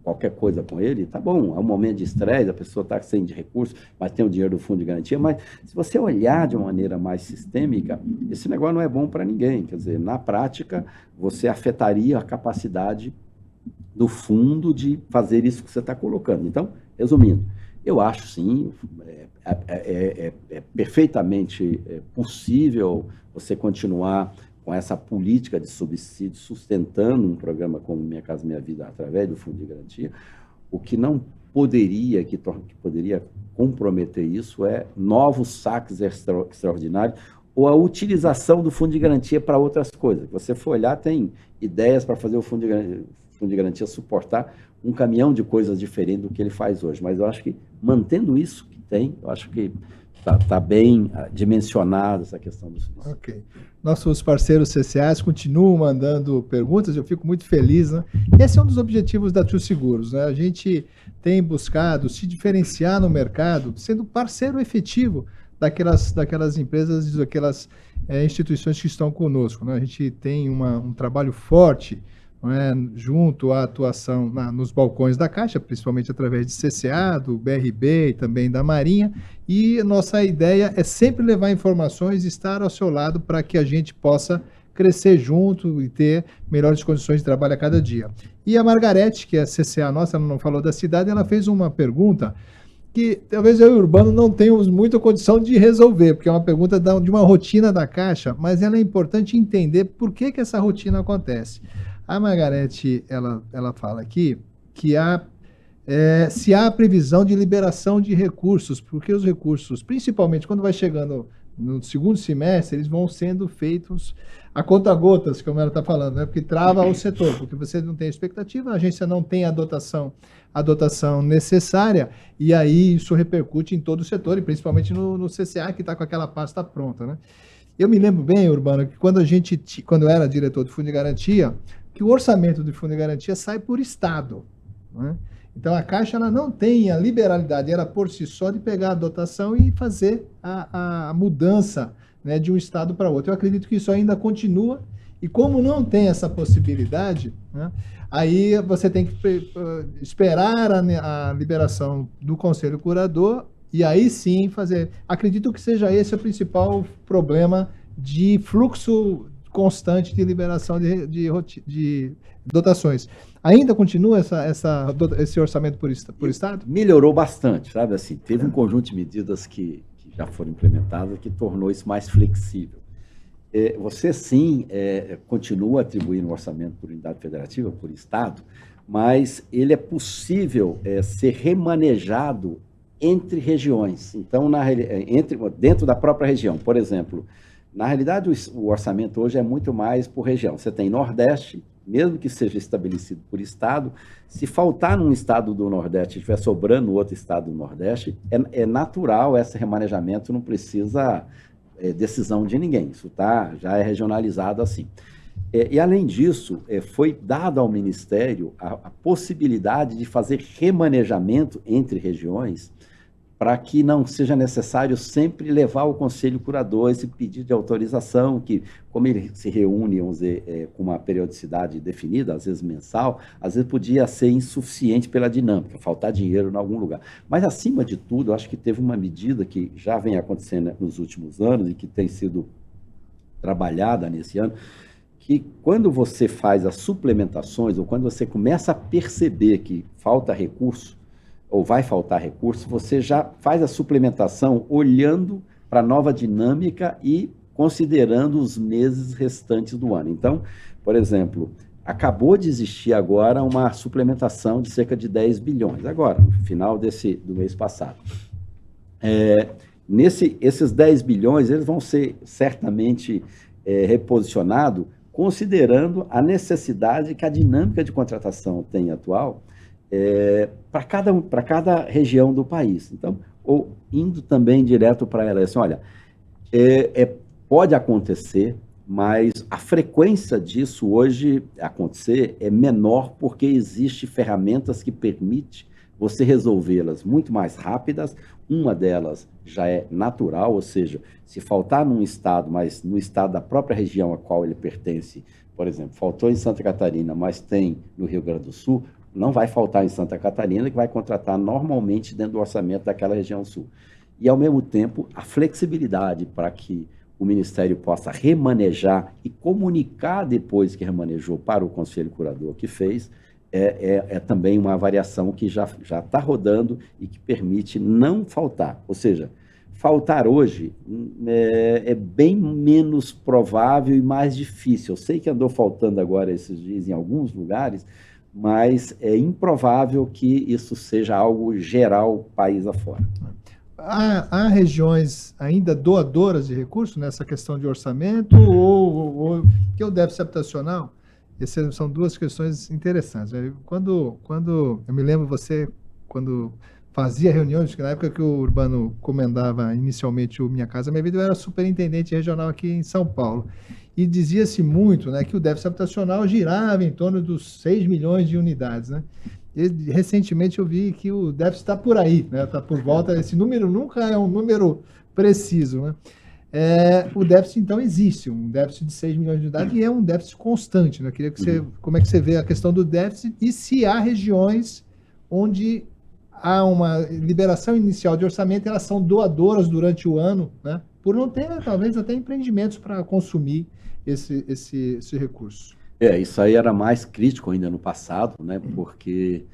qualquer coisa com ele, tá bom, é um momento de estresse, a pessoa está sem de recurso, mas tem o dinheiro do fundo de garantia, mas se você olhar de uma maneira mais sistêmica, esse negócio não é bom para ninguém, quer dizer, na prática, você afetaria a capacidade do fundo de fazer isso que você está colocando. Então, resumindo, eu acho sim, é perfeitamente possível você continuar com essa política de subsídio, sustentando um programa como Minha Casa Minha Vida através do Fundo de Garantia. O que não poderia, que poderia comprometer isso é novos saques extraordinários ou a utilização do Fundo de Garantia para outras coisas. Se você for olhar, tem ideias para fazer o Fundo de Garantia suportar um caminhão de coisas diferentes do que ele faz hoje. Mas eu acho que, mantendo isso que tem, eu acho que está bem dimensionada essa questão do subsídio. Ok. Nossos parceiros CCAs continuam mandando perguntas, eu fico muito feliz, né? Esse é um dos objetivos da Tru Seguros, né? A gente tem buscado se diferenciar no mercado, sendo parceiro efetivo daquelas empresas, daquelas instituições que estão conosco, né? A gente tem um trabalho forte, não é, junto à atuação nos balcões da Caixa, principalmente através de CCA, do BRB e também da Marinha, e nossa ideia é sempre levar informações e estar ao seu lado para que a gente possa crescer junto e ter melhores condições de trabalho a cada dia. E a Margarete, que é a CCA nossa, ela não falou da cidade, ela fez uma pergunta que talvez eu e o Urbano não tenhamos muita condição de resolver, porque é uma pergunta de uma rotina da Caixa, mas ela é importante entender por que essa rotina acontece. A Margarete, ela fala aqui que se há previsão de liberação de recursos, porque os recursos, principalmente quando vai chegando no segundo semestre, eles vão sendo feitos a conta-gotas, como ela está falando, né? Porque trava o setor, porque você não tem expectativa, a agência não tem a dotação necessária, e aí isso repercute em todo o setor, e principalmente no CCA, que está com aquela pasta pronta, né? Eu me lembro bem, Urbano, que quando eu era diretor do Fundo de Garantia, que o orçamento do Fundo de Garantia sai por estado, né? Então, a Caixa ela não tem a liberalidade, ela por si só, de pegar a dotação e fazer a mudança, né, de um estado para outro. Eu acredito que isso ainda continua, e como não tem essa possibilidade, né, aí você tem que esperar a liberação do Conselho Curador, e aí sim fazer. Acredito que seja esse o principal problema de fluxo constante de liberação de dotações. Ainda continua esse orçamento por estado? Melhorou bastante, sabe? Assim, teve um conjunto de medidas que já foram implementadas que tornou isso mais flexível. Você sim continua atribuindo o orçamento por unidade federativa, por estado, mas ele é possível ser remanejado entre regiões. Então, dentro da própria região, por exemplo, na realidade, o orçamento hoje é muito mais por região. Você tem Nordeste, mesmo que seja estabelecido por estado, se faltar num estado do Nordeste e estiver sobrando outro estado do Nordeste, é natural esse remanejamento, não precisa decisão de ninguém. Isso já é regionalizado assim. E além disso, foi dado ao Ministério a possibilidade de fazer remanejamento entre regiões, para que não seja necessário sempre levar ao Conselho Curador esse pedido de autorização, que, como ele se reúne, vamos dizer, com uma periodicidade definida, às vezes mensal, às vezes podia ser insuficiente pela dinâmica, faltar dinheiro em algum lugar. Mas, acima de tudo, eu acho que teve uma medida que já vem acontecendo nos últimos anos e que tem sido trabalhada nesse ano, que quando você faz as suplementações, ou quando você começa a perceber que falta recurso, ou vai faltar recurso, você já faz a suplementação olhando para a nova dinâmica e considerando os meses restantes do ano. Então, por exemplo, acabou de existir agora uma suplementação de cerca de 10 bilhões, agora, no final do mês passado. Esses 10 bilhões, eles vão ser certamente reposicionados, considerando a necessidade que a dinâmica de contratação tem atual, para cada região do país. Então, ou indo também direto para ela, assim, olha, pode acontecer, mas a frequência disso hoje acontecer é menor porque existem ferramentas que permitem você resolvê-las muito mais rápidas. Uma delas já é natural, ou seja, se faltar num estado, mas no estado da própria região a qual ele pertence, por exemplo, faltou em Santa Catarina, mas tem no Rio Grande do Sul, não vai faltar em Santa Catarina, que vai contratar normalmente dentro do orçamento daquela região sul. E, ao mesmo tempo, a flexibilidade para que o Ministério possa remanejar e comunicar depois que remanejou para o Conselho Curador que fez, também uma variação que já está rodando e que permite não faltar. Ou seja, faltar hoje é bem menos provável e mais difícil. Eu sei que andou faltando agora esses dias em alguns lugares, mas é improvável que isso seja algo geral país afora. Há regiões ainda doadoras de recursos nessa questão de orçamento ou que o déficit habitacional? Essas são duas questões interessantes. Quando eu me lembro quando fazia reuniões, na época que o Urbano comandava inicialmente o Minha Casa Minha Vida, eu era superintendente regional aqui em São Paulo. E dizia-se muito, né, que o déficit habitacional girava em torno dos 6 milhões de unidades, né? E, recentemente eu vi que o déficit está por aí, né? Está por volta, esse número nunca é um número preciso, né? O déficit, então, existe, um déficit de 6 milhões de unidades e é um déficit constante, né? Queria que você, como é que você vê a questão do déficit e se há regiões onde há uma liberação inicial de orçamento, elas são doadoras durante o ano, né? Por não ter, talvez, até empreendimentos para consumir esse recurso. Isso aí era mais crítico ainda no passado, né? Porque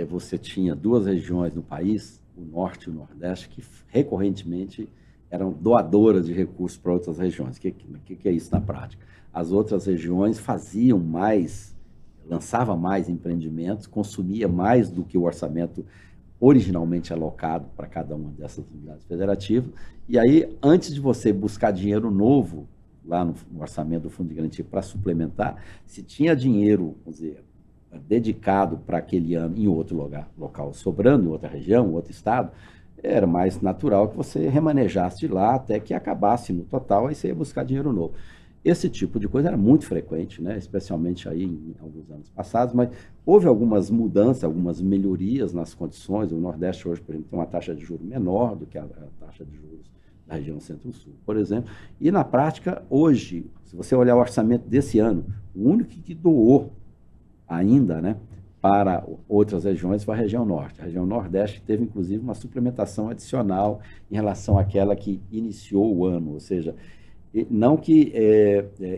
você tinha duas regiões no país, o Norte e o Nordeste, que recorrentemente eram doadoras de recursos para outras regiões. O que é isso na prática? As outras regiões faziam mais, lançavam mais empreendimentos, consumia mais do que o orçamento originalmente alocado para cada uma dessas unidades federativas. E aí, antes de você buscar dinheiro novo lá no orçamento do Fundo de Garantia para suplementar, se tinha dinheiro, vamos dizer, dedicado para aquele ano em outro local, sobrando em outra região, outro estado, era mais natural que você remanejasse de lá até que acabasse no total, aí você ia buscar dinheiro novo. Esse tipo de coisa era muito frequente, né? Especialmente aí em alguns anos passados, mas houve algumas mudanças, algumas melhorias nas condições. O Nordeste hoje, por exemplo, tem uma taxa de juros menor do que a taxa de juros da região Centro-Sul, por exemplo. E na prática, hoje, se você olhar o orçamento desse ano, o único que doou ainda, né, para outras regiões foi a região Norte. A região Nordeste teve, inclusive, uma suplementação adicional em relação àquela que iniciou o ano, ou seja, não que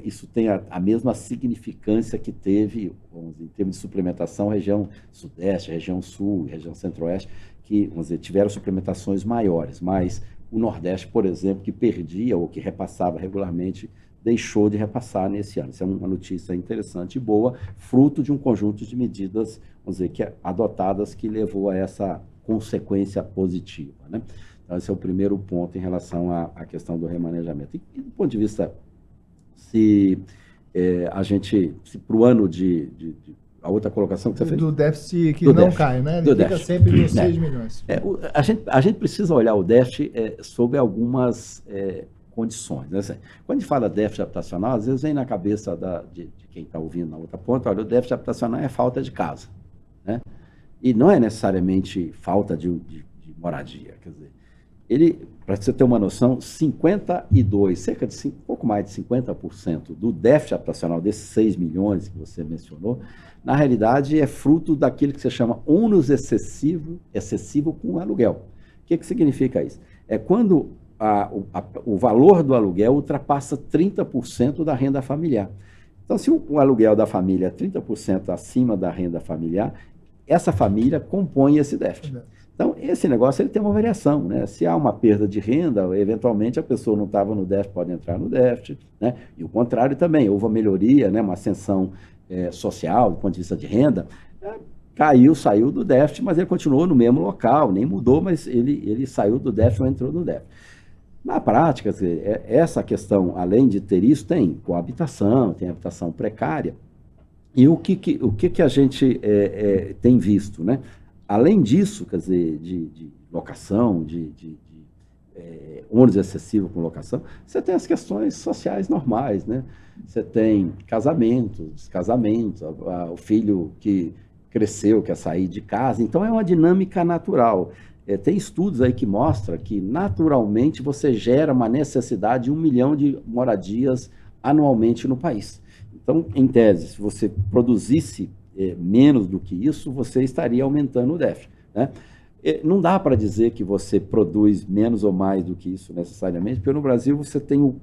isso tenha a mesma significância que teve, vamos dizer, em termos de suplementação, a região Sudeste, a região Sul, a região Centro-Oeste, que, vamos dizer, tiveram suplementações maiores, mas o Nordeste, por exemplo, que perdia ou que repassava regularmente, deixou de repassar nesse ano. Isso é uma notícia interessante e boa, fruto de um conjunto de medidas, vamos dizer, adotadas que levou a essa consequência positiva, né? Então, esse é o primeiro ponto em relação à questão do remanejamento. E do ponto de vista, se para o ano a outra colocação que você fez? Do déficit que não cai, né? Ele fica sempre nos 6 milhões. A gente precisa olhar o déficit sob algumas condições, né? Quando a gente fala déficit habitacional, às vezes vem na cabeça de quem está ouvindo na outra ponta, olha, o déficit habitacional é falta de casa, né? E não é necessariamente falta de moradia, quer dizer, para você ter uma noção, pouco mais de 50% do déficit habitacional, desses 6 milhões que você mencionou, na realidade é fruto daquilo que você chama ônus excessivo com aluguel. O que significa isso? É quando o valor do aluguel ultrapassa 30% da renda familiar. Então, se o aluguel da família é 30% acima da renda familiar, essa família compõe esse déficit. Então, esse negócio ele tem uma variação, né? Se há uma perda de renda, eventualmente a pessoa não estava no déficit, pode entrar no déficit, né? E o contrário também, houve uma melhoria, né? Uma ascensão social, do ponto de vista de renda, saiu do déficit, mas ele continuou no mesmo local, nem mudou, mas ele saiu do déficit ou entrou no déficit. Na prática, essa questão, além de ter isso, tem coabitação, tem habitação precária, E o que a gente tem visto, né? Além disso, quer dizer, de locação, ônibus excessivo com locação, você tem as questões sociais normais, né? Você tem casamento, descasamento, o filho que cresceu, quer sair de casa. Então, é uma dinâmica natural. Tem estudos aí que mostram que, naturalmente, você gera uma necessidade de 1 milhão de moradias anualmente no país. Então, em tese, se você produzisse menos do que isso, você estaria aumentando o déficit, né? Não dá para dizer que você produz menos ou mais do que isso necessariamente, porque no Brasil você tem o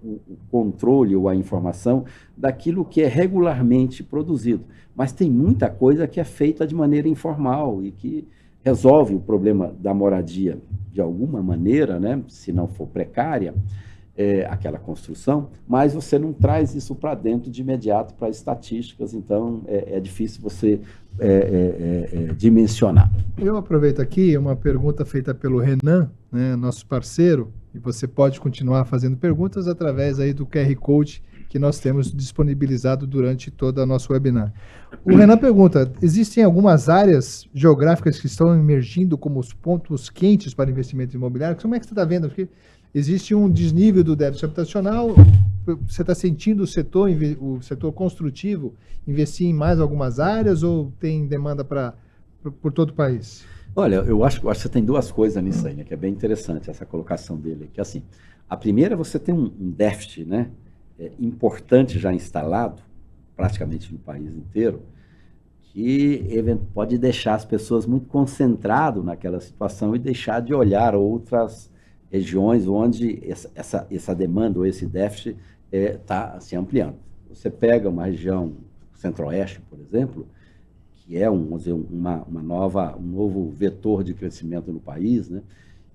controle ou a informação daquilo que é regularmente produzido, mas tem muita coisa que é feita de maneira informal e que resolve o problema da moradia de alguma maneira, né? Se não for precária, aquela construção, mas você não traz isso para dentro de imediato para estatísticas, então é difícil você dimensionar. Eu aproveito aqui uma pergunta feita pelo Renan, né, nosso parceiro, e você pode continuar fazendo perguntas através aí do QR Code que nós temos disponibilizado durante todo o nosso webinar. O Renan pergunta, existem algumas áreas geográficas que estão emergindo como os pontos quentes para investimento imobiliário? Como é que você está vendo? Porque existe um desnível do déficit habitacional, você está sentindo o setor construtivo investir em mais algumas áreas ou tem demanda por todo o país? Olha, eu acho que você tem duas coisas nisso aí, né, que é bem interessante essa colocação dele, que assim, a primeira, você tem um déficit, né, importante já instalado, praticamente no país inteiro, que pode deixar as pessoas muito concentradas naquela situação e deixar de olhar outras regiões onde essa demanda ou esse déficit está se ampliando. Você pega uma região centro-oeste, por exemplo, que é vamos dizer, um novo vetor de crescimento no país, né,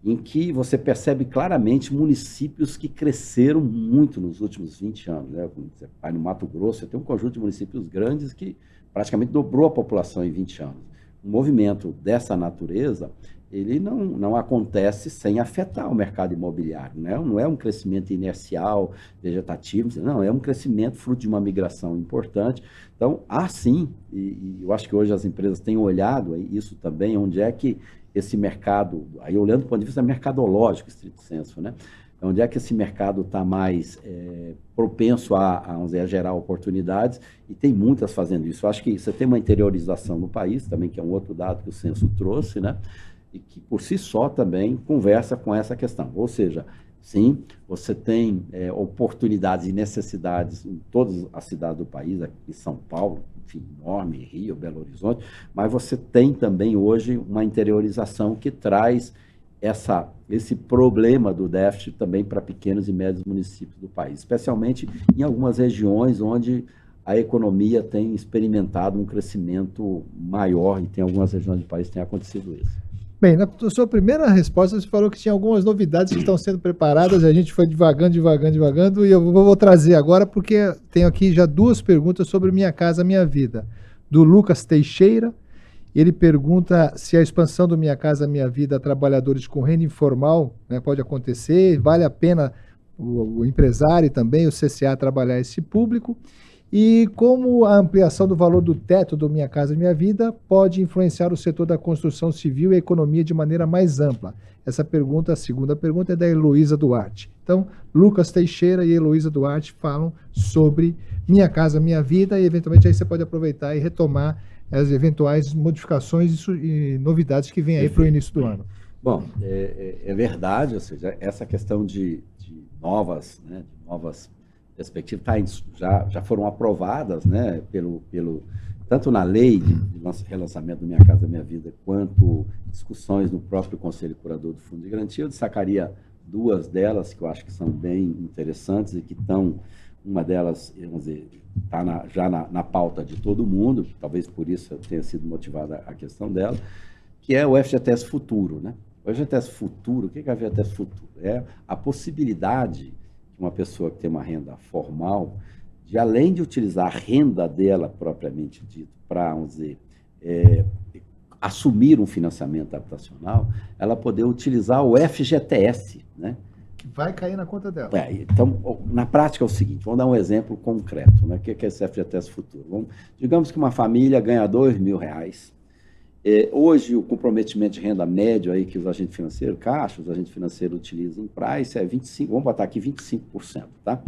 em que você percebe claramente municípios que cresceram muito nos últimos 20 anos. Né? Quando você vai no Mato Grosso, você tem um conjunto de municípios grandes que praticamente dobrou a população em 20 anos. Um movimento dessa natureza, ele não acontece sem afetar o mercado imobiliário, né? Não é um crescimento inercial, vegetativo, não, é um crescimento fruto de uma migração importante. Então, sim, e eu acho que hoje as empresas têm olhado isso também, onde é que esse mercado, aí olhando do ponto de vista mercadológico, estrito sensu, né? Onde é que esse mercado está mais propenso vamos dizer, a gerar oportunidades, e tem muitas fazendo isso. Eu acho que você tem uma interiorização no país também, que é um outro dado que o censo trouxe, né? E que por si só também conversa com essa questão. Ou seja, sim, você tem oportunidades e necessidades em todas as cidades do país, aqui São Paulo, enfim, enorme, Rio, Belo Horizonte, mas você tem também hoje uma interiorização que traz esse problema do déficit também para pequenos e médios municípios do país, especialmente em algumas regiões onde a economia tem experimentado um crescimento maior, e tem algumas regiões do país que tem acontecido isso. Bem, na sua primeira resposta, você falou que tinha algumas novidades que estão sendo preparadas, a gente foi devagando, e eu vou trazer agora, porque tenho aqui já duas perguntas sobre Minha Casa Minha Vida, do Lucas Teixeira. Ele pergunta se a expansão do Minha Casa Minha Vida a trabalhadores com renda informal, né, pode acontecer, vale a pena o empresário e também o CCA trabalhar esse público, e como a ampliação do valor do teto do Minha Casa Minha Vida pode influenciar o setor da construção civil e a economia de maneira mais ampla. Essa pergunta, a segunda pergunta, é da Heloísa Duarte. Então, Lucas Teixeira e Heloísa Duarte falam sobre Minha Casa Minha Vida, e eventualmente aí você pode aproveitar e retomar as eventuais modificações e novidades que vêm aí para o início do ano. Bom, é verdade, ou seja, essa questão de novas perspectivas já foram aprovadas, né, tanto na lei de relançamento do Minha Casa Minha Vida, quanto discussões no próprio Conselho Curador do Fundo de Garantia. Eu destacaria duas delas que eu acho que são bem interessantes e que uma delas, vamos dizer, está já na pauta de todo mundo, talvez por isso tenha sido motivada a questão dela, que é o FGTS Futuro, né? O FGTS Futuro, o que é o FGTS Futuro? É a possibilidade de uma pessoa que tem uma renda formal, de além de utilizar a renda dela propriamente dita para, vamos dizer, assumir um financiamento habitacional, ela poder utilizar o FGTS, né? que vai cair na conta dela. Então, na prática é o seguinte, vamos dar um exemplo concreto, né? O que é esse FGTS Futuro? Digamos que uma família ganha R$2.000. Hoje, o comprometimento de renda médio aí que os agentes financeiros, Caixa, os agentes financeiros utilizam em price é 25%, vamos botar aqui 25%, tá?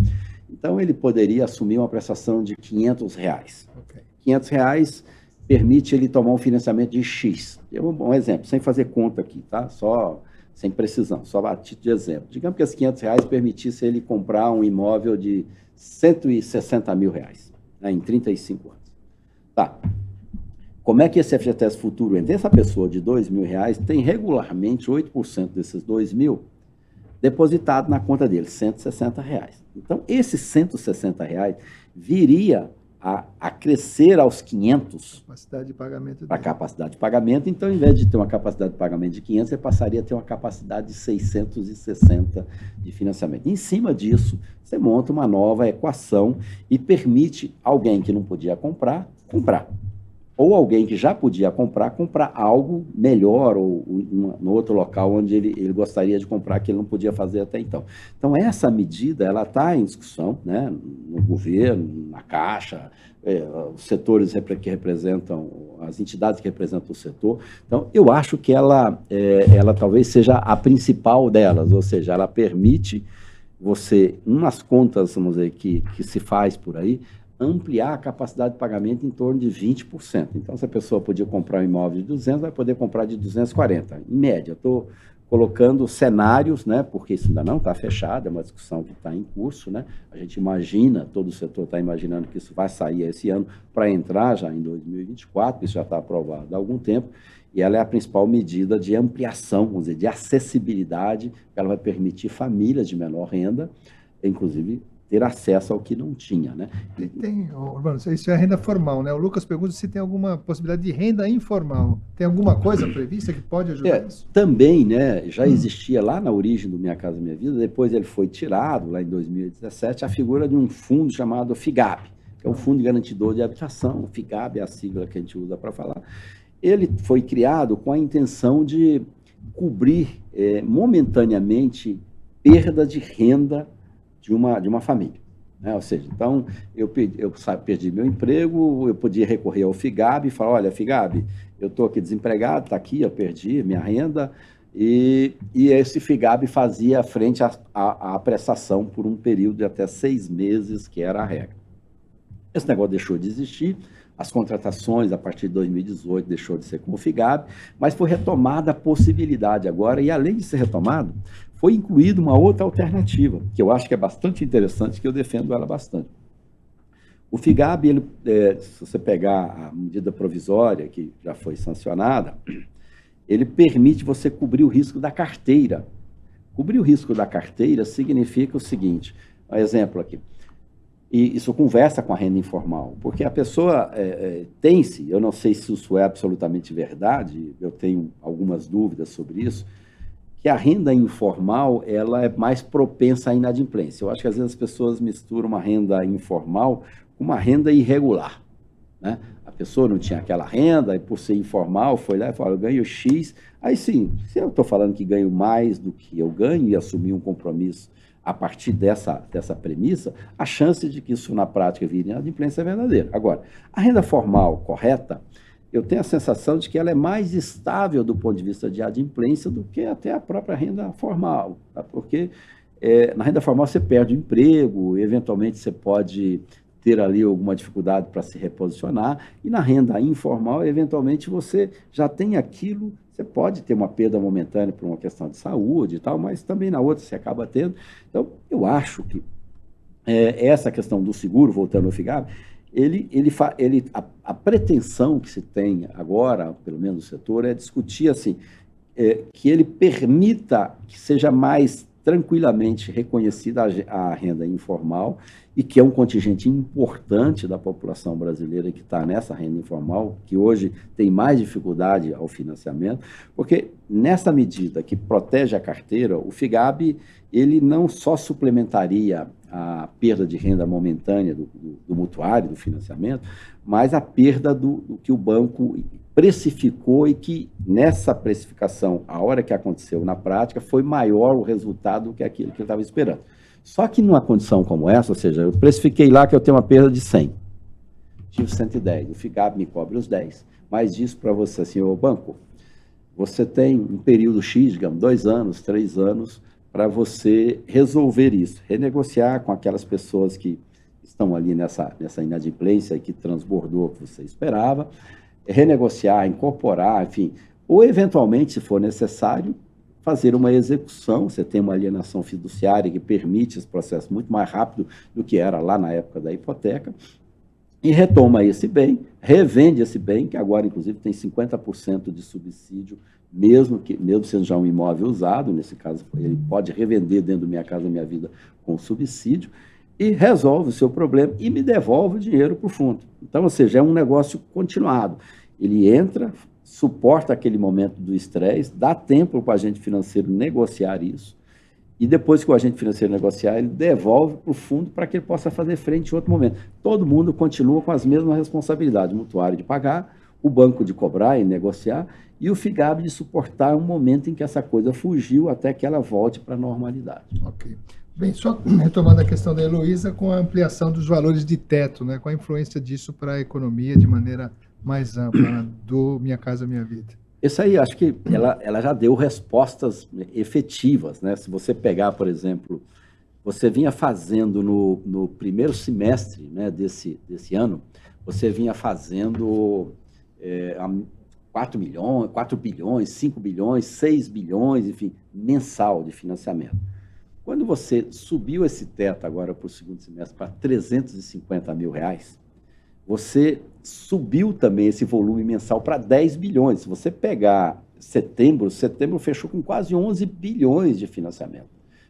Então, ele poderia assumir uma prestação de R$500. Okay. R$500 permite ele tomar um financiamento de X. Um exemplo, sem fazer conta aqui, tá? Só sem precisão, só a título de exemplo. Digamos que esses R$500 permitisse ele comprar um imóvel de R$160 mil, né, em 35 anos. Tá. Como é que esse FGTS Futuro entra? Essa pessoa de R$2.000 tem regularmente 8% desses 2.000 depositado na conta dele, R$160. Então, esses R$160 viria a crescer aos 500 capacidade de pagamento para a capacidade de pagamento. Então, em vez de ter uma capacidade de pagamento de 500, você passaria a ter uma capacidade de 660 de financiamento. Em cima disso, você monta uma nova equação e permite alguém que não podia comprar. Ou alguém que já podia comprar algo melhor ou no outro local onde ele gostaria de comprar, que ele não podia fazer até então. Então, essa medida ela está em discussão, né, no governo, na Caixa, os setores que representam, as entidades que representam o setor. Então, eu acho que ela talvez seja a principal delas, ou seja, ela permite você, umas contas, vamos dizer, que se faz por aí, ampliar a capacidade de pagamento em torno de 20%. Então, se a pessoa podia comprar um imóvel de 200, vai poder comprar de 240. Em média, estou colocando cenários, né, porque isso ainda não está fechado, é uma discussão que está em curso, né? A gente imagina, todo o setor está imaginando que isso vai sair esse ano para entrar já em 2024, isso já está aprovado há algum tempo, e ela é a principal medida de ampliação, vamos dizer, de acessibilidade, ela vai permitir famílias de menor renda, inclusive, ter acesso ao que não tinha, né? Urbano, isso é a renda formal, né? O Lucas pergunta se tem alguma possibilidade de renda informal. Tem alguma coisa prevista que pode ajudar nisso? Também, né? Já existia lá na origem do Minha Casa Minha Vida, depois ele foi tirado, lá em 2017, a figura de um fundo chamado FIGAB, que é o Fundo Garantidor de Habitação. O FIGAB é a sigla que a gente usa para falar. Ele foi criado com a intenção de cobrir momentaneamente perda de renda de uma família, né? Ou seja, então, eu perdi meu emprego, eu podia recorrer ao FIGAB e falar, olha, FIGAB, eu estou aqui desempregado, está aqui, eu perdi minha renda, e esse FIGAB fazia frente à prestação por um período de até 6 meses, que era a regra. Esse negócio deixou de existir, as contratações, a partir de 2018, deixou de ser com o FIGAB, mas foi retomada a possibilidade agora, e além de ser retomado, foi incluída uma outra alternativa, que eu acho que é bastante interessante, que eu defendo ela bastante. O FIGAB, se você pegar a medida provisória, que já foi sancionada, ele permite você cobrir o risco da carteira. Cobrir o risco da carteira significa o seguinte, um exemplo aqui, e isso conversa com a renda informal, porque a pessoa tem-se, eu não sei se isso é absolutamente verdade, eu tenho algumas dúvidas sobre isso, que a renda informal ela é mais propensa à inadimplência. Eu acho que às vezes as pessoas misturam uma renda informal com uma renda irregular, né? A pessoa não tinha aquela renda e por ser informal foi lá e falou, eu ganho X. Aí sim, se eu estou falando que ganho mais do que eu ganho e assumir um compromisso a partir dessa premissa, a chance de que isso na prática vire inadimplência é verdadeira. Agora, a renda formal correta, eu tenho a sensação de que ela é mais estável do ponto de vista de adimplência do que até a própria renda formal, tá? Porque na renda formal você perde o emprego, eventualmente você pode ter ali alguma dificuldade para se reposicionar, e na renda informal, eventualmente você já tem aquilo, você pode ter uma perda momentânea por uma questão de saúde e tal, mas também na outra você acaba tendo. Então, eu acho que essa questão do seguro, voltando ao FIGAB, a pretensão que se tem agora, pelo menos no setor, é discutir assim, que ele permita que seja mais tranquilamente reconhecida a renda informal e que é um contingente importante da população brasileira que está nessa renda informal, que hoje tem mais dificuldade ao financiamento, porque nessa medida que protege a carteira, o FIGAB ele não só suplementaria a perda de renda momentânea do mutuário, do financiamento, mas a perda do que o banco precificou e que nessa precificação, a hora que aconteceu na prática, foi maior o resultado do que aquilo que ele estava esperando. Só que numa condição como essa, ou seja, eu precifiquei lá que eu tenho uma perda de 100, tive 110, o FIGAB me cobre os 10, mas diz para você assim, ô banco, você tem um período X, digamos, 2 anos, 3 anos, para você resolver isso, renegociar com aquelas pessoas que estão ali nessa inadimplência que transbordou o que você esperava, renegociar, incorporar, enfim, ou eventualmente, se for necessário, fazer uma execução. Você tem uma alienação fiduciária que permite esse processo muito mais rápido do que era lá na época da hipoteca, e retoma esse bem, revende esse bem, que agora, inclusive, tem 50% de subsídio, mesmo sendo já um imóvel usado, nesse caso, ele pode revender dentro do Minha Casa Minha Vida com subsídio, e resolve o seu problema e me devolve o dinheiro para o fundo. Então, ou seja, é um negócio continuado. Ele entra, suporta aquele momento do estresse, dá tempo para o agente financeiro negociar isso, e depois que o agente financeiro negociar, ele devolve para o fundo para que ele possa fazer frente em outro momento. Todo mundo continua com as mesmas responsabilidades, o mutuário de pagar, o banco de cobrar e negociar, e o FIGAB de suportar um momento em que essa coisa fugiu até que ela volte para a normalidade. Ok. Bem, só retomando a questão da Heloísa, com a ampliação dos valores de teto, né, com a influência disso para a economia de maneira mais ampla, né, do Minha Casa Minha Vida. Isso aí, acho que ela já deu respostas efetivas, né? Se você pegar, por exemplo, você vinha fazendo no primeiro semestre, né, desse ano, você vinha fazendo 4 bilhões, 5 bilhões, 6 bilhões, enfim, mensal de financiamento. Quando você subiu esse teto agora para o segundo semestre para 350 mil reais, você subiu também esse volume mensal para 10 bilhões. Se você pegar setembro fechou com quase 11 bilhões de financiamento.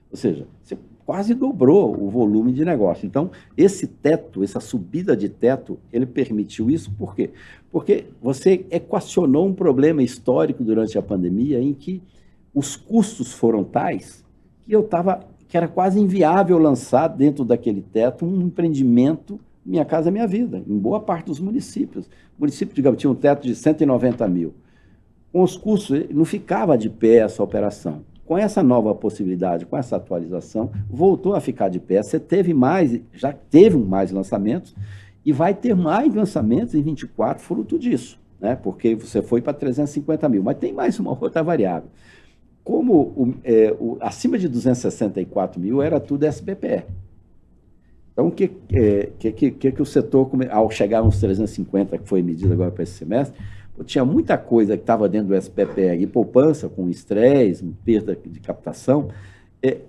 Ou seja, você quase dobrou o volume de negócio. Então, esse teto, essa subida de teto, ele permitiu isso. Por quê? Porque você equacionou um problema histórico durante a pandemia em que os custos foram tais que era quase inviável lançar dentro daquele teto um empreendimento Minha Casa Minha Vida, em boa parte dos municípios. O município, digamos, tinha um teto de 190 mil. Com os custos, não ficava de pé essa operação. Com essa nova possibilidade, com essa atualização, voltou a ficar de pé. Você já teve mais lançamentos e vai ter mais lançamentos em 24, fruto disso, né? Porque você foi para 350 mil. Mas tem mais uma outra variável. Como acima de 264 mil era tudo SBPE. Então, o que o setor, ao chegar uns 350, que foi medido agora para esse semestre, tinha muita coisa que estava dentro do SBPE e poupança, com estresse, perda de captação,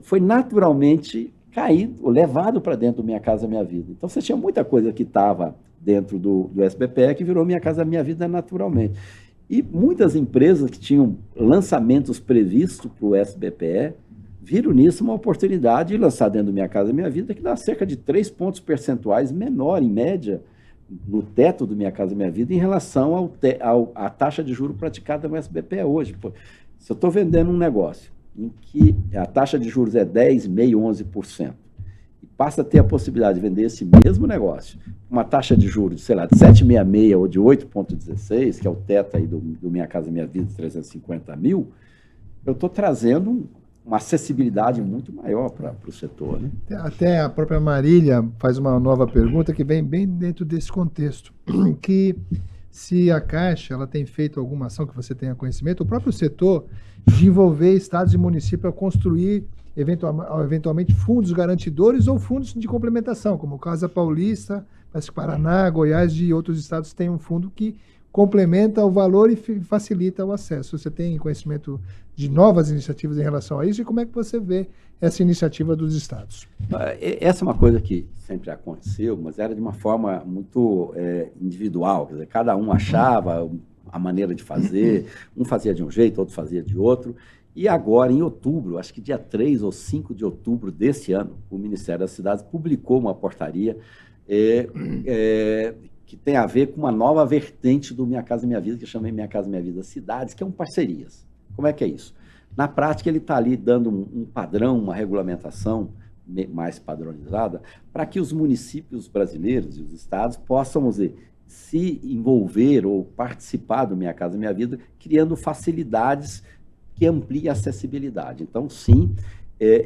foi naturalmente caído, levado para dentro do Minha Casa Minha Vida. Então, você tinha muita coisa que estava dentro do SBPE que virou Minha Casa Minha Vida naturalmente. E muitas empresas que tinham lançamentos previstos para o SBPE viram nisso uma oportunidade de lançar dentro do Minha Casa Minha Vida, que dá cerca de 3 pontos percentuais menor, em média, no teto do Minha Casa Minha Vida em relação à taxa de juros praticada no SBPE hoje. Pô, se eu estou vendendo um negócio em que a taxa de juros é 10,5%, 11%, e passa a ter a possibilidade de vender esse mesmo negócio, uma taxa de juros, sei lá, de 7,66 ou de 8,16, que é o teto aí do Minha Casa Minha Vida de 350 mil, eu estou trazendo uma acessibilidade muito maior para o setor, né? Até a própria Marília faz uma nova pergunta que vem bem dentro desse contexto, que se a Caixa ela tem feito alguma ação que você tenha conhecimento, o próprio setor, de envolver estados e municípios a construir eventualmente fundos garantidores ou fundos de complementação, como o Casa Paulista, parece que Paraná, Goiás e outros estados têm um fundo que complementa o valor e facilita o acesso. Você tem conhecimento de novas iniciativas em relação a isso e como é que você vê essa iniciativa dos estados? Essa é uma coisa que sempre aconteceu, mas era de uma forma muito individual. Quer dizer, cada um achava a maneira de fazer, um fazia de um jeito, outro fazia de outro. E agora, em outubro, acho que dia 3 ou 5 de outubro desse ano, o Ministério das Cidades publicou uma portaria que tem a ver com uma nova vertente do Minha Casa Minha Vida, que eu chamei Minha Casa Minha Vida Cidades, que é parcerias. Como é que é isso? Na prática, ele está ali dando um padrão, uma regulamentação mais padronizada, para que os municípios brasileiros e os estados possam, vamos dizer, se envolver ou participar do Minha Casa Minha Vida, criando facilidades que ampliem a acessibilidade. Então, sim,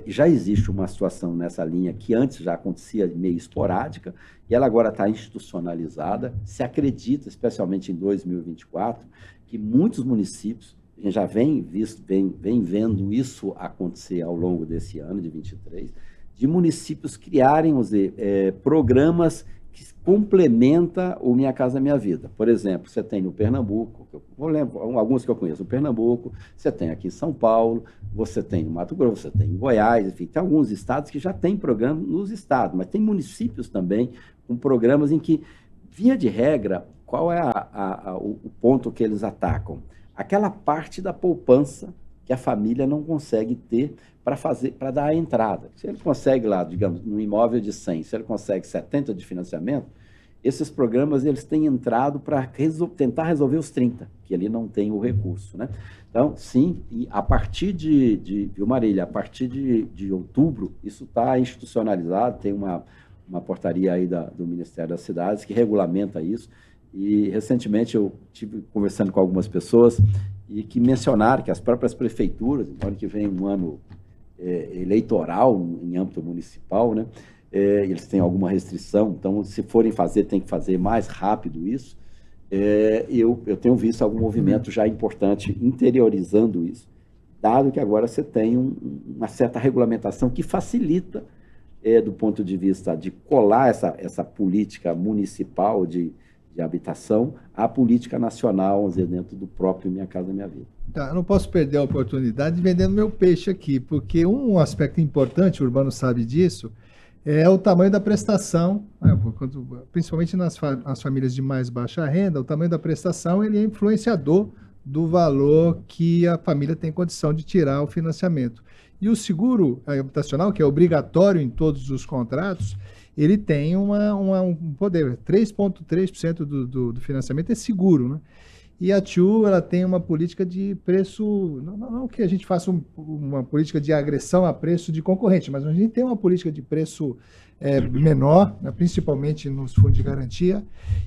já existe uma situação nessa linha que antes já acontecia meio esporádica, e ela agora está institucionalizada. Se acredita, especialmente em 2024, que muitos municípios, a gente já vem vendo isso acontecer ao longo desse ano de 23, de municípios criarem programas que complementa o Minha Casa Minha Vida. Por exemplo, você tem no Pernambuco, vou lembrar alguns que eu conheço, no Pernambuco, você tem aqui em São Paulo, você tem no Mato Grosso, você tem em Goiás, enfim, tem alguns estados que já têm programa nos estados, mas tem municípios também com programas em que, via de regra, qual é o ponto que eles atacam? Aquela parte da poupança que a família não consegue ter para dar a entrada. Se ele consegue lá, digamos, num imóvel de 100, se ele consegue 70 de financiamento, esses programas eles têm entrado para tentar resolver os 30, que ali não tem o recurso, né? Então, sim, e a partir viu, Marília, a partir de outubro, isso está institucionalizado, tem uma portaria aí do Ministério das Cidades que regulamenta isso, e recentemente eu estive conversando com algumas pessoas e que mencionaram que as próprias prefeituras, no ano que vem um ano eleitoral em âmbito municipal, né? Eles têm alguma restrição, então se forem fazer, tem que fazer mais rápido isso. Eu tenho visto algum movimento já importante interiorizando isso, dado que agora você tem uma certa regulamentação que facilita, do ponto de vista de colar essa política municipal de habitação à política nacional, vamos dizer, dentro do próprio Minha Casa Minha Vida. Tá, eu não posso perder a oportunidade de vender meu peixe aqui, porque um aspecto importante, o Urbano sabe disso, é o tamanho da prestação, né? Principalmente nas famílias de mais baixa renda, o tamanho da prestação ele é influenciador do valor que a família tem condição de tirar o financiamento. E o seguro habitacional, que é obrigatório em todos os contratos, ele tem um poder, 3,3% do financiamento é seguro, né? E a TIU, ela tem uma política de preço, não que a gente faça uma política de agressão a preço de concorrente, mas a gente tem uma política de preço menor, né, principalmente nos fundos de garantia,